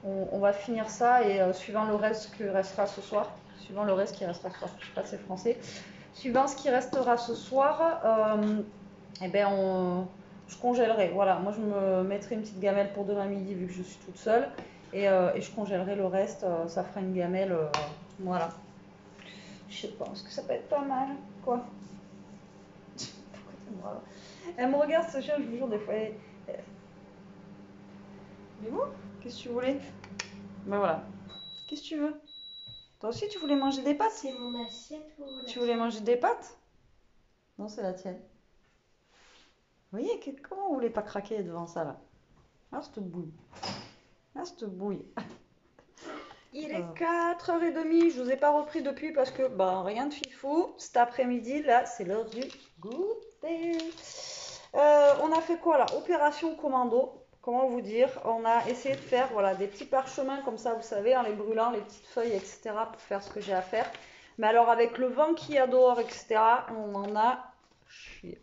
on va finir ça, et suivant le reste qui restera ce soir, suivant le reste qui restera ce soir, je sais pas si c'est français, suivant ce qui restera ce soir, eh ben je congèlerai. Voilà, moi je me mettrai une petite gamelle pour demain midi vu que je suis toute seule, et je congèlerai le reste, ça fera une gamelle, voilà. Je sais pas, est-ce que ça peut être pas mal? Quoi? Pourquoi t'es brave? Elle me regarde ce chien, je vous jure, des fois. Mais vous? Qu'est-ce que tu voulais? Ben voilà. Qu'est-ce que tu veux? Toi aussi, tu voulais manger des pâtes? C'est mon assiette ou la Tu voulais manger des pâtes? Non, c'est la tienne. Vous voyez, comment vous voulez pas craquer devant ça, là? Ah, cette bouille. Ah, cette bouille. Il est 4h30, je vous ai pas repris depuis parce que, ben, rien de fifou. Cet après-midi, là, c'est l'heure du goûter. On a fait quoi, là? Opération commando. Comment vous dire? On a essayé de faire, voilà, des petits parchemins comme ça, vous savez, en les brûlant, les petites feuilles, etc., pour faire ce que j'ai à faire. Mais alors, avec le vent qu'il y a dehors, etc., on en a chié.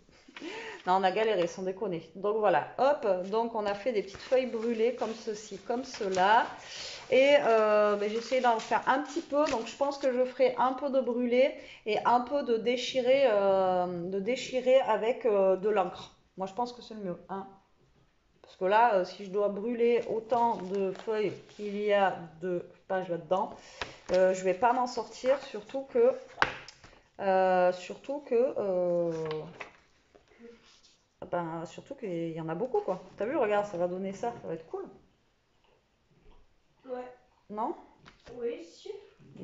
Non, on a galéré, sans déconner. Donc voilà, hop, donc on a fait des petites feuilles brûlées comme ceci, comme cela. Et j'ai essayé d'en faire un petit peu, donc je pense que je ferai un peu de brûlé et un peu de déchiré avec de l'encre. Moi je pense que c'est le mieux, hein. Parce que là, si je dois brûler autant de feuilles qu'il y a de pages là-dedans, je vais pas m'en sortir, surtout que surtout qu'il y en a beaucoup, quoi. T'as vu, regarde, ça va donner ça, ça va être cool. Ouais. Non? Oui, sûr.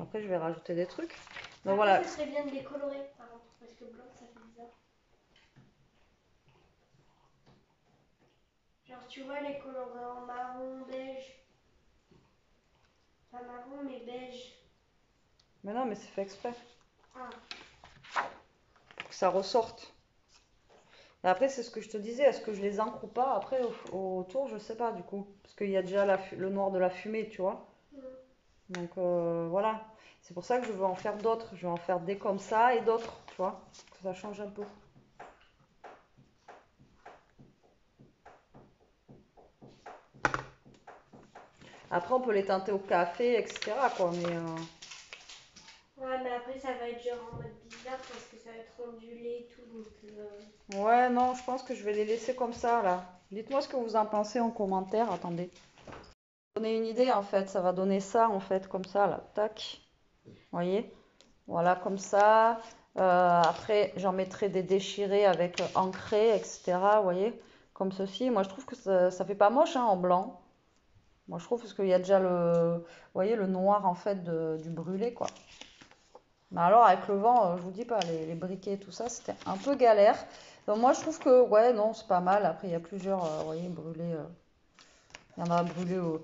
Après, je vais rajouter des trucs. Donc Après, voilà. ça serait bien de les colorer, par contre, parce que blanc, ça fait bizarre. Genre, tu vois, les colorer en marron, beige. Pas marron, mais beige. Mais non, mais c'est fait exprès. Ah. Pour que ça ressorte. Et après, c'est ce que je te disais. Est-ce que je les encre ou pas? Après, autour, je sais pas du coup. Parce qu'il y a déjà le noir de la fumée, tu vois. Donc voilà. C'est pour ça que je veux en faire d'autres. Je vais en faire des comme ça et d'autres, tu vois. Que ça change un peu. Après, on peut les teinter au café, etc. quoi. Mais Ouais, mais après, ça va être genre en mode bizarre parce que ça va être ondulé et tout. Donc, ouais, non, je pense que je vais les laisser comme ça, là. Dites-moi ce que vous en pensez en commentaire. Attendez. Donner une idée, en fait. Ça va donner ça, en fait, comme ça, là. Tac. Vous voyez? Voilà, comme ça. Après, j'en mettrai des déchirés avec ancré, etc. Vous voyez? Comme ceci. Moi, je trouve que ça fait pas moche, hein, en blanc. Moi, je trouve parce qu'il y a déjà vous voyez, le noir, en fait, du brûlé, quoi. Mais alors, avec le vent, je vous dis pas, les briquets et tout ça, c'était un peu galère. Donc, moi, je trouve que, ouais, non, c'est pas mal. Après, il y a plusieurs, vous voyez, brûlés. Il y en a brûlés au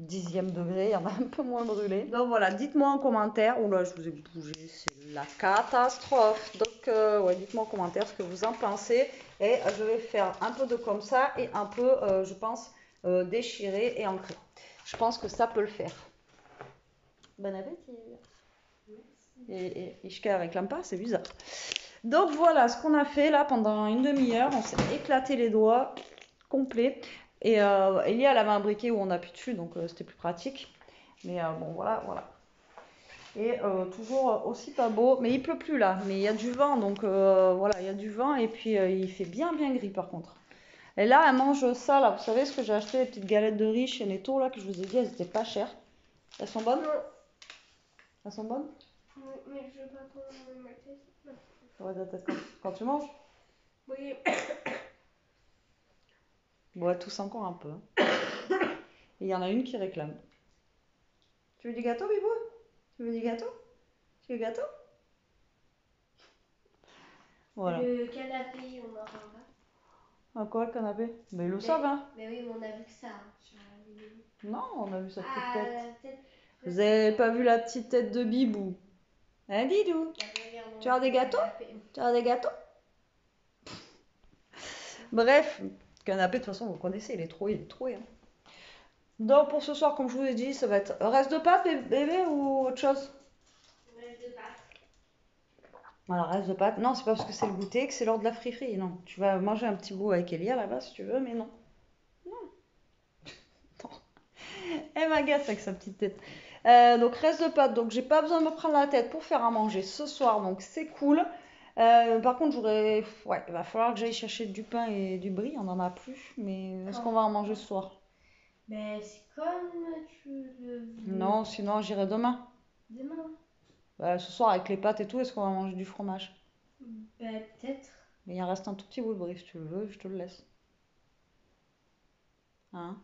10e degré, il y en a un peu moins brûlés. Donc voilà, dites-moi en commentaire. Oula, je vous ai bougé, c'est la catastrophe. Donc, ouais, dites-moi en commentaire ce que vous en pensez. Et je vais faire un peu de comme ça et un peu, je pense, déchiré et ancré. Je pense que ça peut le faire. Bon appétit. Et Ishka réclame pas, c'est bizarre. Donc voilà ce qu'on a fait là pendant une demi-heure. On s'est éclaté les doigts complet. Et Elia, elle avait un briquet où on appuie dessus, donc c'était plus pratique. Mais bon, voilà, voilà. Et toujours aussi pas beau. Mais il pleut plus là. Mais il y a du vent, donc voilà, il y a du vent. Et puis il fait bien, bien gris par contre. Et là, elle mange ça là. Vous savez ce que j'ai acheté, les petites galettes de riz chez Netto là, que je vous ai dit, elles étaient pas chères. Elles sont bonnes? Elles sont bonnes? mais je veux pas qu'on me teste. Ouais, ta tête quand tu manges? Oui. Bon, tous encore un peu. Et il y en a une qui réclame. Tu veux du gâteau, Bibou? Tu veux du gâteau? Tu veux du gâteau? Voilà. Le canapé, on en parlera. À quoi le canapé? Mais ils le savent, hein? Mais oui, mais on a vu que ça sur la vidéo. Non, on a vu sa petite Ah, tête. la tête. Vous avez pas vu la petite tête de Bibou? Hein, Bidou? Tu as des gâteaux? Tu as des gâteaux? Bref, canapé, de toute façon, vous connaissez, il est troué, hein. Donc, pour ce soir, comme je vous ai dit, ça va être reste de pâtes, bébé, ou autre chose? Reste de pâtes. Alors, reste de pâtes. Non, c'est pas parce que c'est le goûter que c'est l'heure de la friterie. Non, tu vas manger un petit bout avec Elia là-bas si tu veux, mais non. Non. Elle m'agace avec sa petite tête. Donc, reste de pâtes. Donc, j'ai pas besoin de me prendre la tête pour faire à manger ce soir. Donc, c'est cool. Par contre, ouais, il va falloir que j'aille chercher du pain et du brie. On en a plus. Mais est-ce qu'on va en manger ce soir? Ben, c'est comme tu le veux. Non, sinon j'irai demain. Demain. Ce soir, avec les pâtes et tout, est-ce qu'on va manger du fromage? Ben, peut-être. Mais il en reste un tout petit bout de brie. Si tu le veux, je te le laisse. Hein?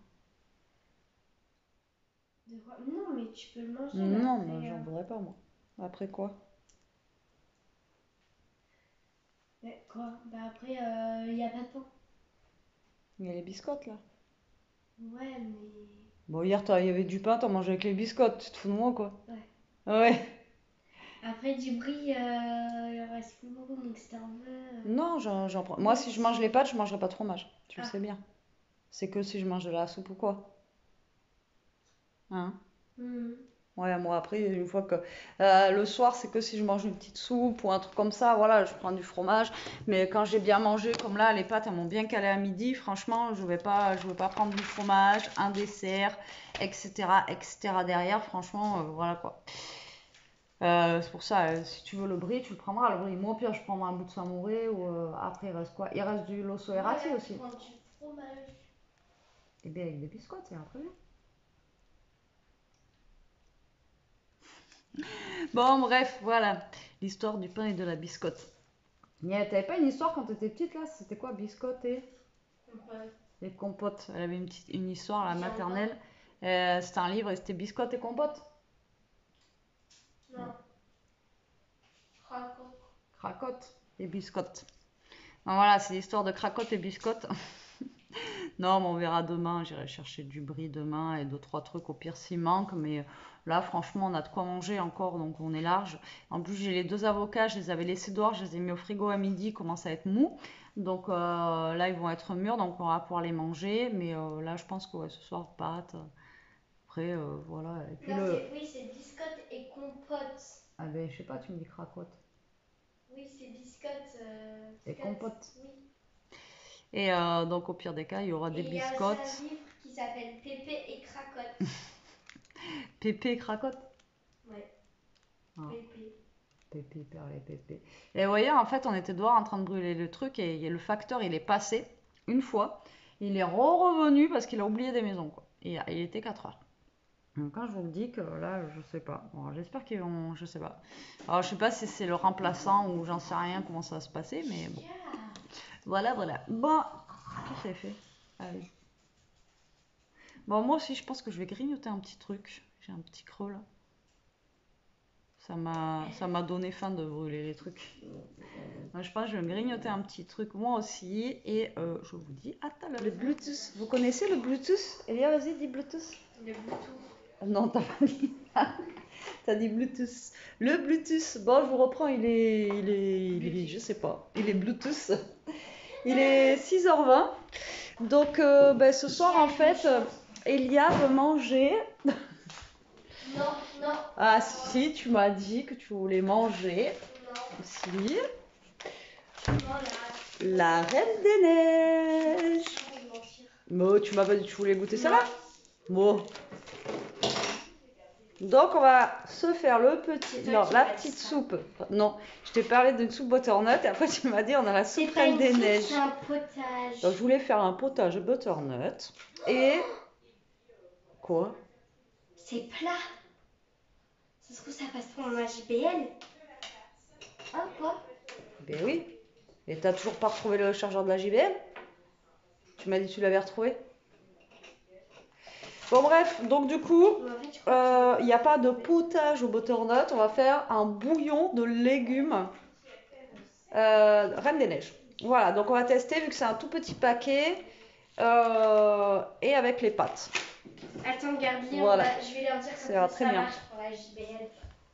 De quoi? Non, mais tu peux le manger. Non, après, mais j'en voudrais pas, moi. Après quoi? Ben, quoi? Ben, après, il y a pas de pain. Il y a les biscottes là. Ouais, mais. Bon, hier, il y avait du pain, t'en mangeais avec les biscottes. Tu te fous de moi, quoi? Ouais. Ouais. Après, du brie, il en reste plus beaucoup, donc si t'en veux. Non, j'en prends. Moi, si je mange les pâtes, je mangerai pas de fromage. Tu le Ah. sais bien. C'est que si je mange de la soupe ou quoi. Hein? Ouais, moi, après, une fois que. Le soir, c'est que si je mange une petite soupe ou un truc comme ça, voilà, je prends du fromage. Mais quand j'ai bien mangé, comme là, les pâtes, elles m'ont bien calé à midi, franchement, je vais pas prendre du fromage, un dessert, etc., etc. derrière, franchement, voilà quoi. C'est pour ça, si tu veux le brie, tu le prendras. Le brie, moi, au pire, je prendrai un bout de samouré ou après, il reste quoi? Il reste du losso errati aussi. Prendre du fromage. Et bien, avec des biscottes, c'est après. Bon, bref, voilà. L'histoire du pain et de la biscotte. T'avais pas une histoire quand t'étais petite là? C'était quoi, biscotte et les compotes? Elle avait une histoire à la maternelle. C'était un livre et c'était biscotte et compote. Non. Croque. Cracotte et biscotte. Donc voilà, c'est l'histoire de cracotte et biscotte. Non, mais on verra demain. J'irai chercher du brie demain et deux, trois trucs au pire s'il manque. Mais là, franchement, on a de quoi manger encore, donc on est large. En plus, j'ai les deux avocats, je les avais laissés dehors, je les ai mis au frigo à midi, ils commencent à être mous. Donc là, ils vont être mûrs, donc on va pouvoir les manger. Mais là, je pense que ouais, ce soir, pâtes. Après, voilà. Et puis Non, le. oui, c'est biscotte et compote. Ah ben, je sais pas, tu me dis cracotte. Oui, c'est biscotte. Et compote. Oui. Et donc, au pire des cas, il y aura des Et il y a aussi un biscottes. livre qui s'appelle Pépé et Cracotte. Pépé, cracotte. Ouais, Ah. Pépé. Pépé, perlé, pépé. Et vous voyez, en fait, on était dehors en train de brûler le truc et le facteur, il est passé une fois. Il est revenu parce qu'il a oublié des maisons, quoi. Et il était 4 heures. Donc quand je vous le dis que là, je sais pas. Bon, j'espère qu'ils vont, je sais pas. Alors je sais pas si c'est le remplaçant ou j'en sais rien comment ça va se passer, mais bon. Voilà, voilà. Bon, qu'est-ce que ça fait? Allez. Bon, moi aussi, je pense que je vais grignoter un petit truc. J'ai un petit creux là. Ça m'a donné faim de brûler les trucs. Donc, je pense que je vais me grignoter un petit truc moi aussi. Et je vous dis à tout à l'heure. Le Bluetooth. Vous connaissez le Bluetooth? Elia, vas-y, dis Bluetooth. Le Bluetooth. Non, t'as pas dit. T'as dit Bluetooth. Le Bluetooth. Bon, je vous reprends. Je sais pas. Il est Bluetooth. Il est 6h20. Donc, ben, ce soir, en fait, Elia veut manger. Non, non. Ah, si, tu m'as dit que tu voulais manger. Non. Si. Non, La Reine des Neiges. je vais mentir. Bon, tu m'as pas dit que tu voulais goûter ça là? Bon. Donc, on va se faire le petit. C'est toi Non, qui la m'as dit petite ça. soupe. Non, je t'ai parlé d'une soupe butternut et après, tu m'as dit on a la C'est soupe pas Reine une des soupe, Neiges. c'est un potage. Donc, je voulais faire un potage butternut. Et. Quoi? C'est plat. Ça se trouve, ça passe pour un JBL. Hein, quoi? Ben oui. Et t'as toujours pas retrouvé le chargeur de la JBL? Tu m'as dit que tu l'avais retrouvé? Bon, bref, donc du coup, Mais en fait, je crois il n'y a pas de potage au butternut. On va faire un bouillon de légumes Reine des Neiges. Voilà, donc on va tester vu que c'est un tout petit paquet et avec les pâtes. Attends, Gabi, Voilà. je vais leur dire Ça que ira ça très bien. marche pour la JBL.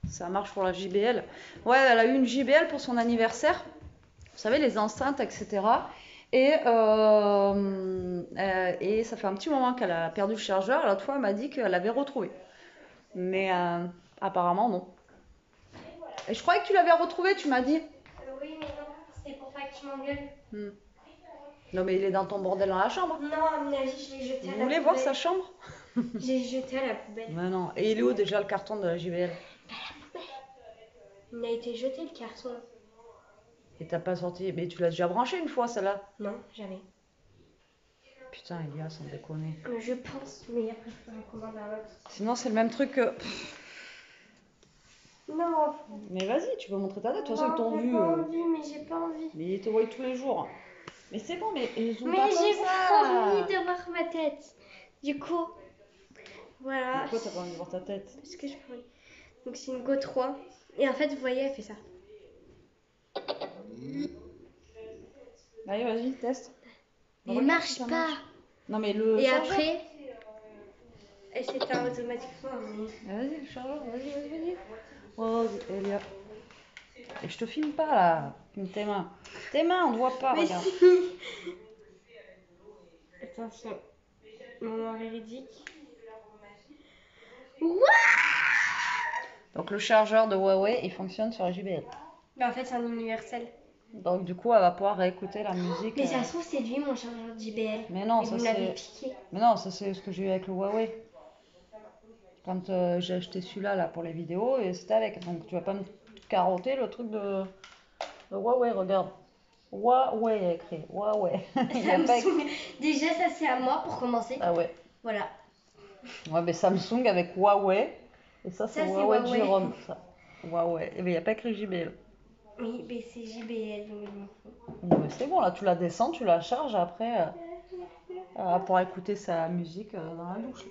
Ça marche pour la JBL. Ouais, elle a eu une JBL pour son anniversaire. Vous savez, les enceintes, etc. Et ça fait un petit moment qu'elle a perdu le chargeur. L'autre fois, elle m'a dit qu'elle l'avait retrouvé. Mais apparemment, non. Et je croyais que tu l'avais retrouvé, tu m'as dit. Oui, mais non, c'était pour pas que tu m'engueules. Non, mais il est dans ton bordel dans la chambre. Non, à mon avis, je l'ai jeté à la poubelle. Vous voulez voir sa chambre? Je l'ai jeté à la poubelle. Mais non. Et il est où déjà le carton de la JBL? Il a été jeté le carton. Et t'as pas sorti. Mais tu l'as déjà branché une fois, celle-là? Non, jamais. Putain, Elia, sans déconner. Je pense, mais après, je peux en commander un autre. Sinon, c'est le même truc que. Non, Mais vas-y, tu peux montrer ta tête. De toute façon, ils t'ont j'ai vu. pas envie, mais j'ai pas envie. Mais ils te voient tous les jours. Mais c'est bon, mais ils ont Mais pas j'ai comme pas ça. envie de voir ma tête. Du coup, voilà. Pourquoi t'as pas envie de voir ta tête? Parce que je peux. Donc c'est une Go 3. Et en fait, vous voyez, elle fait ça. Allez, vas-y, teste. Mais Regarde il marche si ça pas. Non, mais le Et chargeur. après, elle s'éteint automatiquement. Mais... Vas-y, le chargeur, vas-y. Oh, Elia. Et je te filme pas là. Filme tes mains. Tes mains, on ne voit pas, Mais regarde. si. Attention. Moment véridique. Ouah! Donc le chargeur de Huawei, il fonctionne sur la JBL. Mais en fait, c'est un universel. Donc du coup, elle va pouvoir réécouter la musique. Mais ça se trouve, c'est lui mon chargeur JBL. Mais non, Et ça vous me l'avez c'est. piqué. Mais non, ça c'est ce que j'ai eu avec le Huawei. Quand j'ai acheté celui-là là, pour les vidéos, et c'était avec. Donc tu vas pas me carotter le truc de Huawei, regarde. Huawei, il y a écrit. Huawei. Il y Ça a me pas écrit- saoule. Déjà, ça c'est à moi pour commencer. Ah ouais. Voilà. Ouais, mais Samsung avec Huawei. Et ça, c'est Ça, c'est Huawei Huawei. Jérôme. Ça. Huawei. Mais il n'y a pas écrit JBL. Oui, mais c'est JBL, donc je m'en fous. Bon, mais c'est bon, là, tu la descends, tu la charges après pour écouter sa musique dans la douche.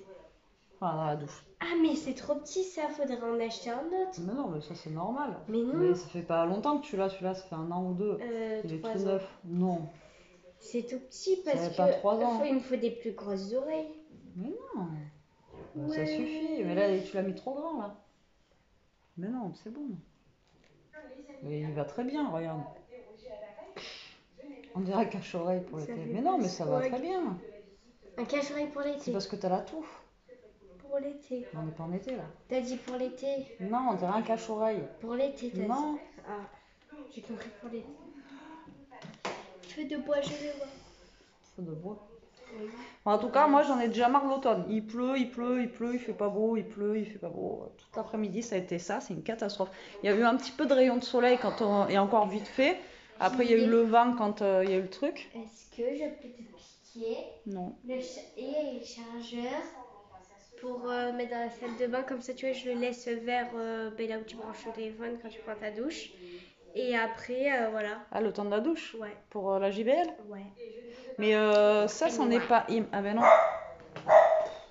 Enfin, dans la douche. Ah, mais c'est trop petit ça, faudrait en acheter un autre. Mais non, mais ça, c'est normal. Mais non. Mais ça fait pas longtemps que tu l'as, celui-là, ça fait 1 an ou 2. Il est 3 tout ans. neuf. Non. C'est tout petit parce Ça que fait pas 3 ans. il me faut des plus grosses oreilles. Mais non, ça Ouais. suffit. Mais là, tu l'as mis trop grand, là. Mais non, c'est bon. Mais il va très bien, regarde. On dirait un cache-oreille pour Ça l'été. fait Mais non, pas mais ça va swag. très bien. Un cache-oreille pour C'est l'été. parce que t'as la touffe. Pour l'été. On n'est pas en été, là. T'as dit pour l'été. Non, on dirait un cache-oreille. Pour l'été, t'as dit. Non. Ah, j'ai compris pour l'été. Feu de bois, je vais voir. Feu de bois. Oui. En tout cas, moi, j'en ai déjà marre de l'automne. Il pleut, il pleut, il pleut, il fait pas beau, il pleut, il fait pas beau. Tout l'après-midi, ça a été ça, c'est une catastrophe. Il y a eu un petit peu de rayon de soleil et encore vite fait. Après, il y a eu le vent quand il y a eu le truc. Est-ce que je peux te piquer Non. le chargeur pour mettre dans la salle de bain? Comme ça, tu vois, je le laisse vers là où tu branches ton téléphone quand tu prends ta douche. Et après, voilà. Ah, le temps de la douche Ouais. pour la JBL. Ouais. Mais ça, c'en est pas. Ah ben non.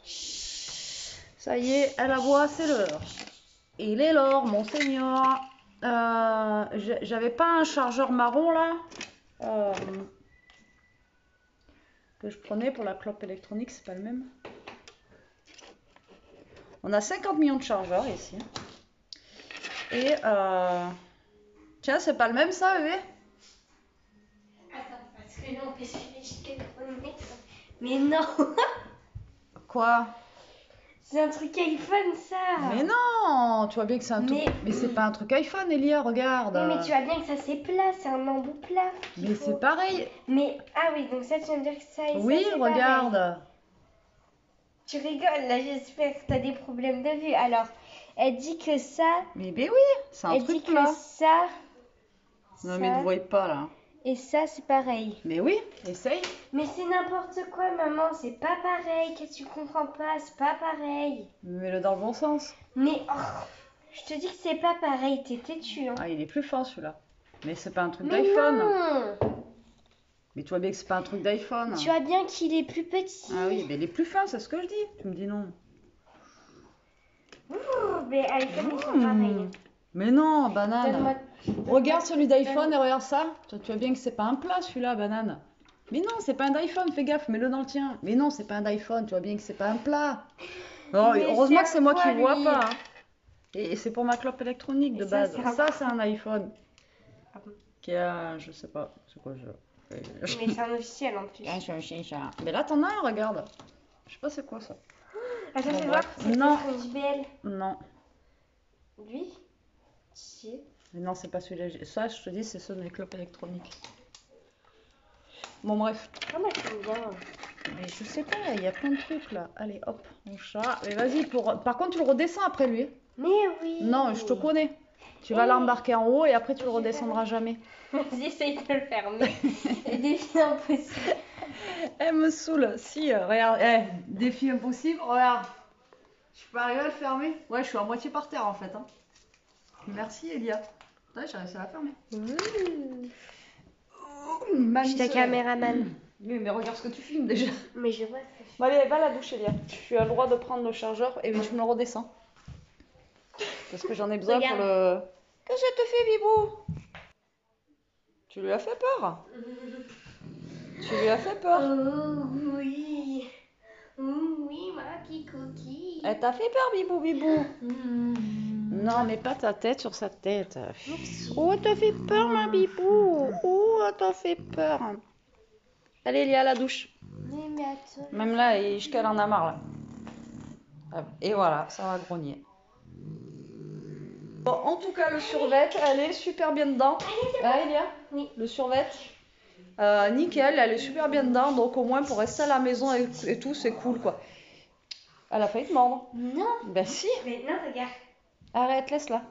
Ça y est, elle aboie, c'est l'heure. Il est l'heure, monseigneur. J'avais pas un chargeur marron là que je prenais pour la clope électronique, c'est pas le même. On a 50 millions de chargeurs ici. Et tiens, c'est pas le même ça, bébé? Attends, parce que non, parce que j'ai téléphoné. Mais non. Quoi? C'est un truc iPhone, ça. Mais non, tu vois bien que c'est un truc. Mais c'est pas un truc iPhone, Elia, regarde. Oui, mais tu vois bien que ça c'est plat, c'est un embout plat. Mais c'est pareil. Mais ah oui, donc ça tu viens de dire que ça et Oui, ça c'est regarde. pareil. Tu rigoles là, j'espère que t'as des problèmes de vue. Alors, elle dit que ça. Mais ben oui, c'est un Elle truc dit plat. que ça. Non mais ne voyez pas là. Et ça c'est pareil. Mais oui, essaye. Mais c'est n'importe quoi, maman, c'est pas pareil. Qu'est-ce que tu comprends pas? C'est pas pareil. Mets-le dans le bon sens. Mais je te dis que c'est pas pareil, t'es têtu. Hein. Ah, il est plus fin celui-là. Mais c'est pas un truc Mais d'iPhone. non. Mais tu vois bien que c'est pas un truc d'iPhone. Tu vois bien qu'il est plus petit. Ah oui, mais il est plus fin, c'est ce que je dis. Tu me dis non. Ouh, mais iPhone ils sont pareils. Mais non, banane. Donne-moi. Regarde celui d'iPhone et regarde ça. Tu vois bien que c'est pas un plat celui-là, banane. Mais non, c'est pas un d'iPhone, fais gaffe, mets-le dans le tien. Mais non, c'est pas un d'iPhone, tu vois bien que c'est pas un plat. Oh, Mais heureusement que c'est moi qui quoi, vois lui pas. Hein. Et c'est pour ma clope électronique de base. Ça, c'est un iPhone. Ah bon. Qui a, je sais pas, c'est quoi je. Mais c'est un officiel en plus. Mais là, t'en as un, regarde. Je sais pas c'est quoi ça. Attends, Bon, fais voir. bref. C'est Non. un JBL. Non. Lui Si. Mais non, c'est pas celui-là. Ça, je te dis, c'est ceux de mes clopes électroniques. Bon, bref. Comment c'est bien? Mais je sais pas, il y a plein de trucs là. Allez, hop, mon chat. Mais vas-y, par contre, tu le redescends après lui. Mais oui. Non, je te connais. Tu vas l'embarquer en haut et après, tu le redescendras jamais. Vas-y, essaye de le fermer. C'est défi impossible. Elle me saoule. Si, regarde. Défi impossible, regarde. Je peux arriver à le fermer? Ouais, je suis à moitié par terre en fait. Hein. Merci, Elia. Ouais, j'ai réussi à la fermer. Je suis ta caméraman. Oui, mais regarde ce que tu filmes déjà. Mais je vois ce que je Bon, allez, va à la douche, Elia. Tu as le droit de prendre le chargeur et tu me le redescends. Parce que j'en ai besoin Regarde. pour le. Qu'est-ce que ça te fait, Bibou? Tu lui as fait peur? Tu lui as fait peur? Oh oui. Oui, ma petite coquille. Elle t'a fait peur, Bibou, Bibou? Non, mets pas ta tête sur sa tête. Oh, elle t'a fait peur, ma Bibou. Oh, elle t'a fait peur. Allez, Elia, à la douche. Oui, mais attends. Même là, elle en a marre, là. Et voilà, ça va grogner. Bon, en tout cas, le survêt, elle est super bien dedans. Ah, Elia? Oui. Le survêt, nickel, elle est super bien dedans. Donc, au moins, pour rester à la maison et tout, c'est cool, quoi. Elle a failli te mordre. Non. Ben si. Mais non, regarde. Arrête, laisse-la.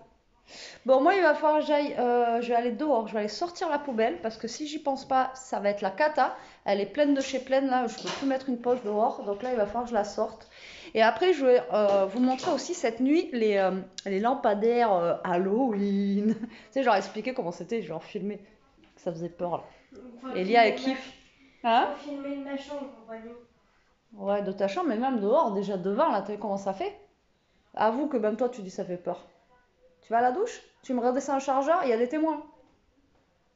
Bon, moi, il va falloir que j'aille. Je vais aller dehors, je vais aller sortir la poubelle. Parce que si j'y pense pas, ça va être la cata. Elle est pleine de chez pleine, là. Je peux plus mettre une poche dehors. Donc là, il va falloir que je la sorte. Et après, je vais vous montrer aussi cette nuit les lampadaires Halloween. Tu sais, je leur ai expliqué comment c'était, je leur ai filmé. Ça faisait peur, là. Elia, elle kiffe. Hein? On va filmer de ma chambre, voyons. Ouais, de ta chambre, mais même dehors, déjà devant, là, t'as vu comment ça fait? Avoue que même toi, tu dis ça fait peur. Tu vas à la douche? Tu me redescends le chargeur? Il y a des témoins.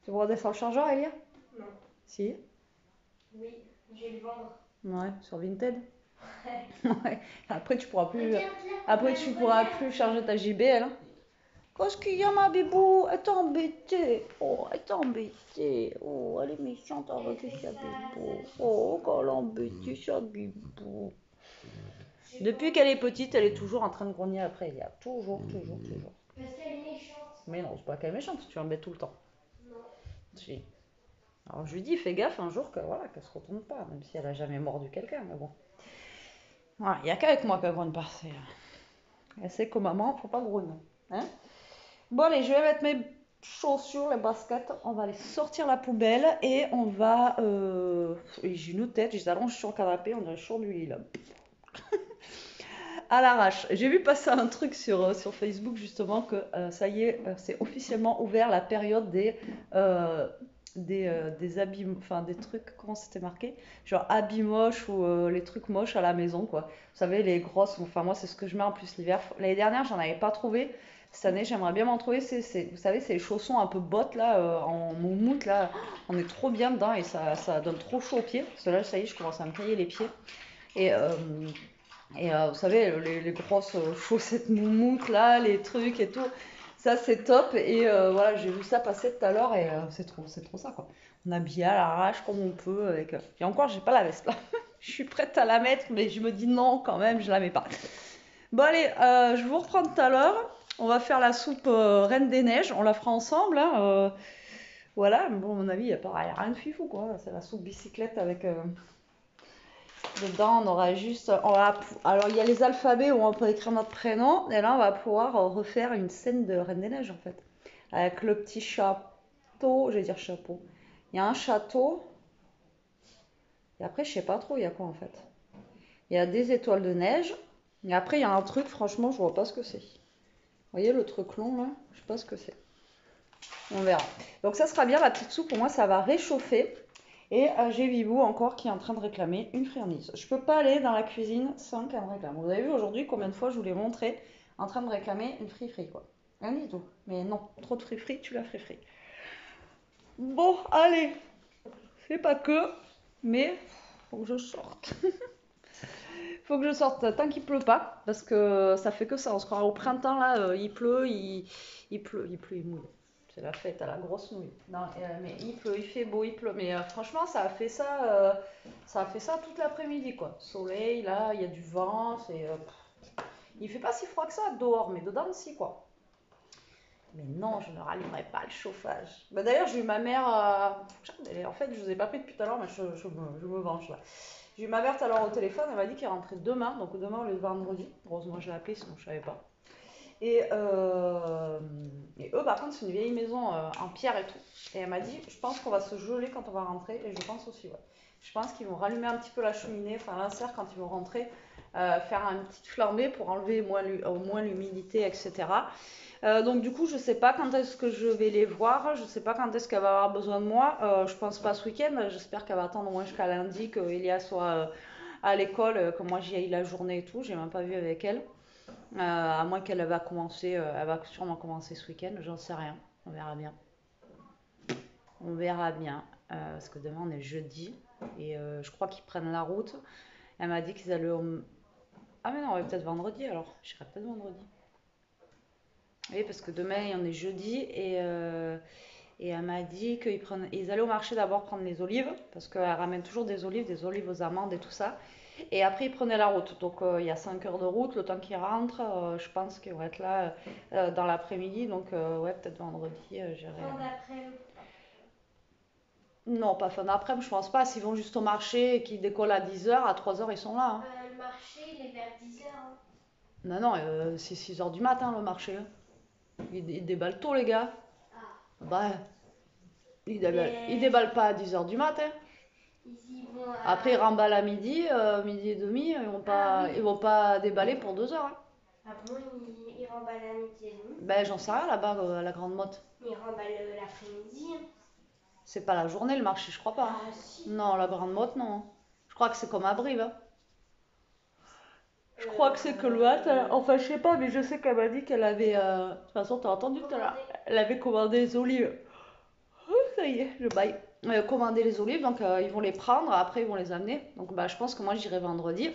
Tu me redescends le chargeur, Elia? Non. Si. Oui, je vais le vendre. Ouais, sur Vinted. Ouais. Ouais. Après, tu pourras plus, Regarde là, après, tu pourras plus charger ta JBL. Hein. Qu'est-ce qu'il y a, ma bébou? Elle t'a embêtée. Oh, elle t'a embêtée. Oh, elle est méchante avec sa bébou. Oh, qu'elle a embêté sa bébou. Depuis qu'elle est petite, elle est toujours en train de grogner après. Il y a toujours. Parce qu'elle est méchante. Mais non, c'est pas qu'elle est méchante, tu l'embêtes tout le temps. Non. Si. Alors je lui dis, fais gaffe un jour que voilà, qu'elle se retourne pas, même si elle a jamais mordu quelqu'un, mais bon. Voilà, il n'y a qu'avec moi qu'elle grogne pas. Elle sait que maman, faut pas grogner. Hein. Bon allez, je vais mettre mes chaussures, les baskets, on va les sortir la poubelle et on va... J'ai une tête, je les allonge sur le canapé, on dirait sur du lit là. À l'arrache. J'ai vu passer un truc sur Facebook justement que ça y est, c'est officiellement ouvert la période des habits, enfin des trucs, comment c'était marqué? Genre habits moches ou les trucs moches à la maison quoi. Vous savez, les grosses, enfin moi c'est ce que je mets en plus l'hiver. L'année dernière j'en avais pas trouvé. Cette année j'aimerais bien m'en trouver. Vous savez, c'est les chaussons un peu bottes là, en moumoute là. On est trop bien dedans et ça donne trop chaud aux pieds. Parce que là ça y est, je commence à me cailler les pieds. Et vous savez, les grosses chaussettes moumoutes, là, les trucs et tout, ça c'est top. Et voilà, j'ai vu ça passer tout à l'heure et c'est trop ça, quoi. On habille à l'arrache comme on peut. Avec... Et encore, j'ai pas la veste là. Je suis prête à la mettre, mais je me dis non, quand même, je la mets pas. Bon, allez, je vous reprends tout à l'heure. On va faire la soupe Reine des Neiges. On la fera ensemble. Hein, voilà, mais bon, à mon avis, il n'y a rien de fifou, quoi. C'est la soupe bicyclette avec. Dedans, on aura juste. Alors, il y a les alphabets où on peut écrire notre prénom. Et là, on va pouvoir refaire une scène de Reine des Neiges, en fait. Avec le petit château. Je vais dire chapeau. Il y a un château. Et après, je sais pas trop, il y a quoi, en fait. Il y a des étoiles de neige. Et après, il y a un truc, franchement, je vois pas ce que c'est. Vous voyez le truc long, là? Je sais pas ce que c'est. On verra. Donc, ça sera bien, la petite soupe. Pour moi, ça va réchauffer. Et j'ai Vivou encore qui est en train de réclamer une friandise. Je peux pas aller dans la cuisine sans qu'elle me réclame. Vous avez vu aujourd'hui combien de fois je vous l'ai montré en train de réclamer une free quoi. Rien du tout. Mais non, trop de free tu la free. Bon, allez. C'est pas que, mais faut que je sorte. Faut que je sorte tant qu'il pleut pas, parce que ça fait que ça. On se croira au printemps là, il pleut, il mouille. C'est la fête à la grosse nouille. Non, mais il pleut, il fait beau, il pleut. Mais franchement, ça a fait ça toute l'après-midi quoi. Soleil là, il y a du vent, il fait pas si froid que ça dehors, mais dedans aussi quoi. Mais non, je ne rallumerai pas le chauffage. Bah, d'ailleurs, j'ai eu ma mère. En fait, je vous ai pas pris depuis tout à l'heure, mais je me venge là. J'ai eu ma mère tout à l'heure au téléphone, elle m'a dit qu'elle rentrait demain, donc demain le vendredi. Heureusement, je l'ai appelée, sinon je savais pas. Et eux, par contre, c'est une vieille maison en pierre et tout. Et elle m'a dit, je pense qu'on va se geler quand on va rentrer, et je pense aussi, ouais. Je pense qu'ils vont rallumer un petit peu la cheminée, enfin l'insert quand ils vont rentrer, faire une petite flambée pour enlever au moins l'humidité, etc. Donc du coup, je sais pas quand est-ce que je vais les voir, je sais pas quand est-ce qu'elle va avoir besoin de moi. Je pense pas ce week-end, j'espère qu'elle va attendre au moins jusqu'à lundi que Elia soit à l'école, que moi j'y aille la journée et tout. J'ai même pas vu avec elle. À moins qu'elle va commencer, elle va sûrement commencer ce week-end, j'en sais rien. On verra bien. On verra bien. Parce que demain on est jeudi et je crois qu'ils prennent la route. Elle m'a dit qu'ils allaient au... Ah mais non, on va peut-être vendredi alors. J'irai peut-être vendredi. Oui, parce que demain on est jeudi et elle m'a dit ils allaient au marché d'abord prendre les olives, parce qu'elle ramène toujours des olives aux amandes et tout ça. Et après ils prenaient la route. Donc il y a 5 heures de route, le temps qu'ils rentrent, je pense qu'ils vont être là dans l'après-midi. Donc ouais, peut-être vendredi, j'irai. Fin d'après-midi. Non, pas fin d'après-midi, je pense pas. S'ils vont juste au marché et qu'ils décollent à 10 heures, à 3 heures ils sont là. Hein. Le marché, il est vers 10h. Hein. Non, non, c'est 6 heures du matin le marché. Hein. Ils déballent tôt les gars. Ah. Bah, ils déballent pas à 10 heures du matin. Ils y vont Après, ils remballent à midi, midi et demi. Ils vont pas déballer pour 2 heures. Hein. Ah bon, ils remballent à midi et demi. Ben, j'en sais rien là-bas, à la Grande Motte. Ils remballent l'après-midi. Hein. C'est pas la journée le marché, je crois pas. Ah si. Non, la Grande Motte, non. Je crois que c'est comme à Brive. Hein. Je crois que c'est que le matin. Enfin, je sais pas, mais je sais qu'elle m'a dit qu'elle avait. De toute façon, t'as entendu tout à l'heure. Elle avait commandé des olives. Ça y je baille. Commander les olives, donc ils vont les prendre, après ils vont les amener. Donc bah, je pense que moi j'irai vendredi.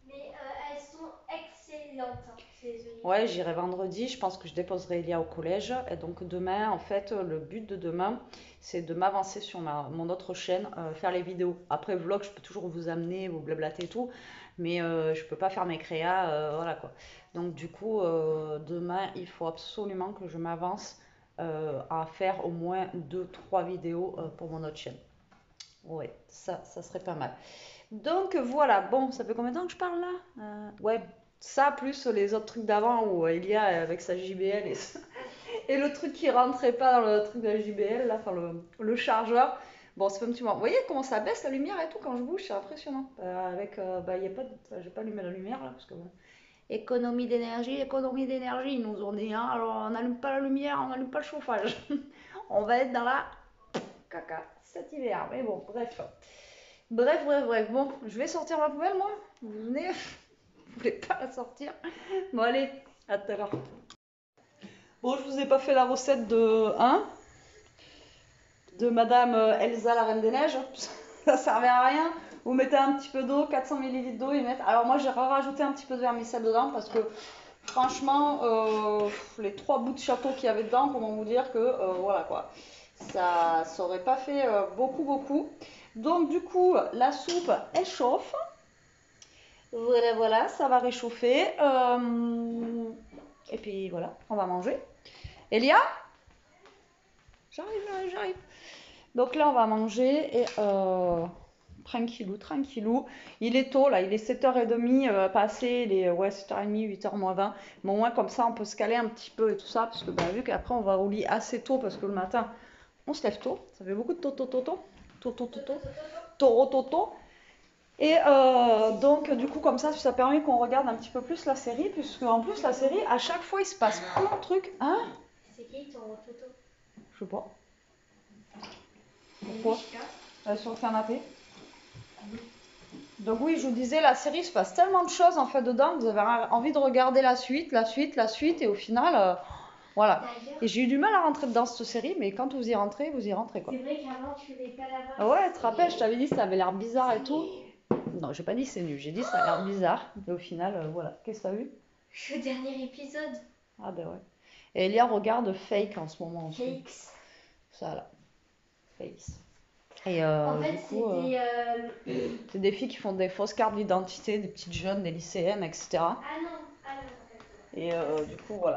Mais elles sont excellentes, hein, ces olives. Ouais, j'irai vendredi, je pense que je déposerai Elia au collège. Et donc demain, en fait, le but de demain, c'est de m'avancer sur mon autre chaîne, faire les vidéos. Après, vlog, je peux toujours vous amener, vous blablater et tout, mais je peux pas faire mes créas, voilà quoi. Donc du coup, demain, il faut absolument que je m'avance à faire au moins 2-3 vidéos pour mon autre chaîne. Ouais, ça serait pas mal. Donc voilà, bon, ça fait combien de temps que je parle là? Ouais, ça plus les autres trucs d'avant où il y a avec sa JBL et le truc qui rentrait pas dans le truc de la JBL, là, enfin le chargeur. Bon, c'est pas un petit moment. Vous voyez comment ça baisse la lumière et tout quand je bouge, c'est impressionnant. Bah, y a pas de... j'ai pas allumé la lumière là parce que bon. Économie d'énergie, ils nous ont dit, hein, alors on n'allume pas la lumière, on n'allume pas le chauffage. On va être dans la caca cet hiver, mais bon, bref. Bref. Bon, je vais sortir ma poubelle, moi. Vous venez? Vous voulez pas la sortir? Bon, allez, à tout à l'heure. Bon, je vous ai pas fait la recette de Madame Elsa, la Reine des Neiges. Ça servait à rien. Vous mettez un petit peu d'eau, 400 ml d'eau. Alors, moi, j'ai rajouté un petit peu de vermicelle dedans parce que, franchement, les 3 bouts de château qu'il y avait dedans, comment vous dire que, voilà quoi. Ça aurait pas fait beaucoup. Donc du coup, la soupe, elle chauffe. Voilà, ça va réchauffer. Et puis voilà, on va manger. Elia? J'arrive. Donc là, on va manger et tranquillou. Il est tôt, là, il est 7h30 passé, il est 7h30, 8h moins 20. Mais au moins, comme ça, on peut se caler un petit peu et tout ça, parce que bah, vu qu'après, on va au lit assez tôt, parce que le matin, on se lève tôt. Ça fait beaucoup de toto. Et donc, du coup, comme ça permet qu'on regarde un petit peu plus la série, puisque en plus, la série, à chaque fois, il se passe plein de trucs. Hein? C'est qui ton toto? Je sais pas. Pourquoi? Elle est sur le canapé. Donc oui, je vous disais, la série, il se passe tellement de choses en fait dedans, vous avez envie de regarder la suite, et au final, voilà. Et j'ai eu du mal à rentrer dedans cette série, mais quand vous y rentrez quoi. C'est vrai qu'avant tu voulais pas la voir. Ouais, tu te rappelles, je t'avais dit ça avait l'air bizarre et tout. Non, j'ai pas dit c'est nul, j'ai dit ça a l'air bizarre. Et au final, voilà. Qu'est-ce que t'as vu? Le dernier épisode. Ah ben ouais. Et Elia regarde Fake en ce moment. Fakes. Ça là. Fakes. Et En fait, du coup, c'était. c'est des filles qui font des fausses cartes d'identité, des petites jeunes, des lycéennes, etc. Ah non. Et du coup, voilà.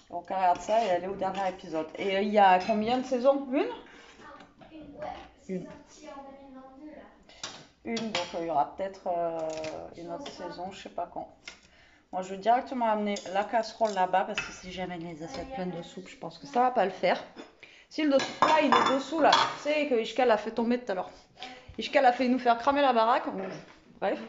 Donc, on regarde ça et elle est au dernier épisode. Et il y a combien de saisons? Une? Ouais, c'est sorti en 2022 là. Une, donc il y aura peut-être une autre saison, je sais pas quand. Moi, je vais directement amener la casserole là-bas parce que si j'amène les assiettes pleines de soupe, je pense que ça va pas le faire. Si le là, il est dessous là, tu sais que Ishkal a fait tomber tout à l'heure. Ishkal a fait nous faire cramer la baraque. Bref.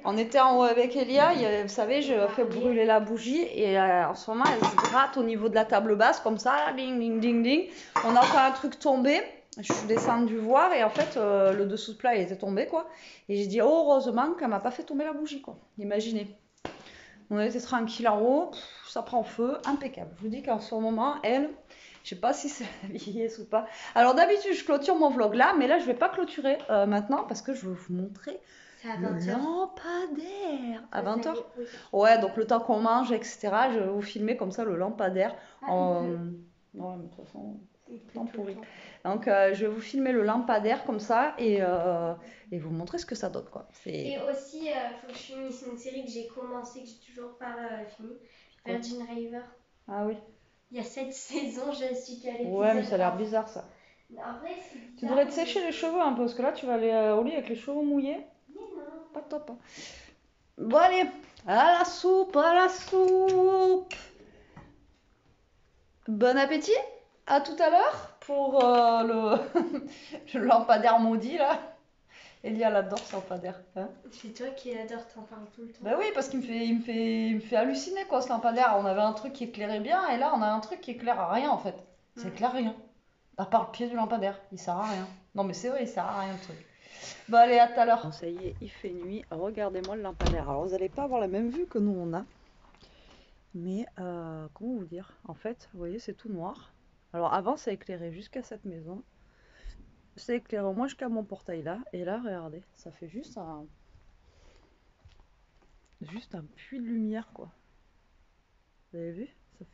On était en haut avec Elia, vous savez, je fais brûler la bougie et en ce moment, elle se gratte au niveau de la table basse comme ça, ding. On entend un truc tomber. Je suis descendue voir et en fait, le dessous de plat, il était tombé quoi. Et j'ai dit, oh, heureusement qu'elle m'a pas fait tomber la bougie quoi. Imaginez. On était tranquille en haut, ça prend feu, impeccable. Je vous dis qu'en ce moment, elle, je sais pas si c'est la vieillesse ou pas. Alors d'habitude, je clôture mon vlog là, mais là, je vais pas clôturer maintenant parce que je vais vous montrer le lampadaire. À 20h? Oui. Ouais, donc le temps qu'on mange, etc. Je vais vous filmer comme ça le lampadaire. Ouais, mais de toute façon, temps pourri. Donc je vais vous filmer le lampadaire comme ça et vous montrer ce que ça donne quoi. Et aussi, faut que je finisse une série que j'ai commencé, que j'ai toujours pas fini. Virgin River. Ah oui. Il y a 7 saisons, je suis qu'à l'épisode. Ouais, mais ça a l'air bizarre ça. En vrai, c'est bizarre. Tu devrais te sécher les cheveux un peu parce que là tu vas aller au lit avec les cheveux mouillés. Mais non. Pas top. Hein. Bon allez, à la soupe. Bon appétit. À tout à l'heure pour le lampadaire maudit là. Elia l'adore ce lampadaire. Hein, c'est toi qui adore, t'en parles tout le temps. Bah oui, parce qu'il me fait halluciner quoi ce lampadaire. On avait un truc qui éclairait bien et là on a un truc qui éclaire à rien en fait. Ça éclaire rien. À part le pied du lampadaire, il sert à rien. Non mais c'est vrai, il sert à rien le truc. Bon allez, à tout à l'heure. Bon, ça y est, il fait nuit. Regardez-moi le lampadaire. Alors vous n'allez pas avoir la même vue que nous on a. Mais comment vous dire? En fait, vous voyez, c'est tout noir. Alors avant, c'est éclairé jusqu'à cette maison. C'est éclairé au moins jusqu'à mon portail là. Et là, regardez, ça fait juste un puits de lumière, quoi. Vous avez vu? Ça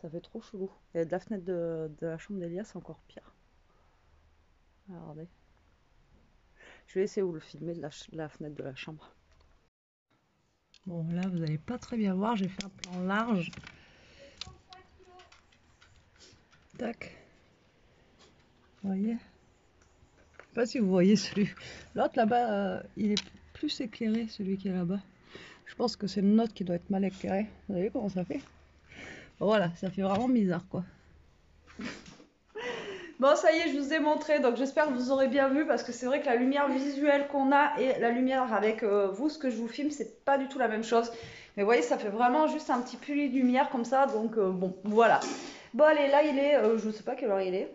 fait trop chelou. Et de la fenêtre de la chambre d'Elia, c'est encore pire. Regardez. Je vais essayer de vous le filmer de la fenêtre de la chambre. Bon, là, vous n'allez pas très bien voir. J'ai fait un plan large. Tac. Vous voyez? Je sais pas si vous voyez celui. L'autre là-bas, il est plus éclairé, celui qui est là-bas. Je pense que c'est le nôtre qui doit être mal éclairé. Vous voyez comment ça fait? Voilà, ça fait vraiment bizarre, quoi. Bon, ça y est, je vous ai montré, donc j'espère que vous aurez bien vu, parce que c'est vrai que la lumière visuelle qu'on a et la lumière avec vous, ce que je vous filme, c'est pas du tout la même chose. Mais vous voyez, ça fait vraiment juste un petit puits de lumière comme ça, donc bon, voilà. Bon, allez, là, il est, je sais pas quelle heure il est.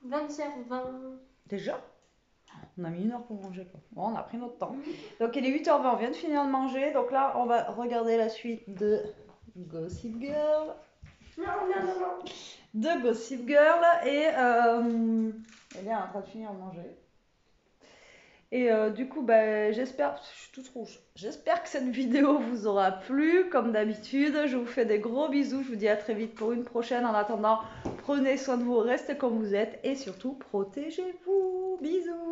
20h20. Déjà? On a mis 1 heure pour manger, quoi. Bon, on a pris notre temps. Donc, il est 8h20, on vient de finir de manger, donc là, on va regarder la suite de Gossip Girl. Non. De Gossip Girl et elle est en train de finir de manger. Et du coup, j'espère, je suis toute rouge. J'espère que cette vidéo vous aura plu. Comme d'habitude, je vous fais des gros bisous. Je vous dis à très vite pour une prochaine. En attendant, prenez soin de vous, restez comme vous êtes et surtout, protégez-vous. Bisous.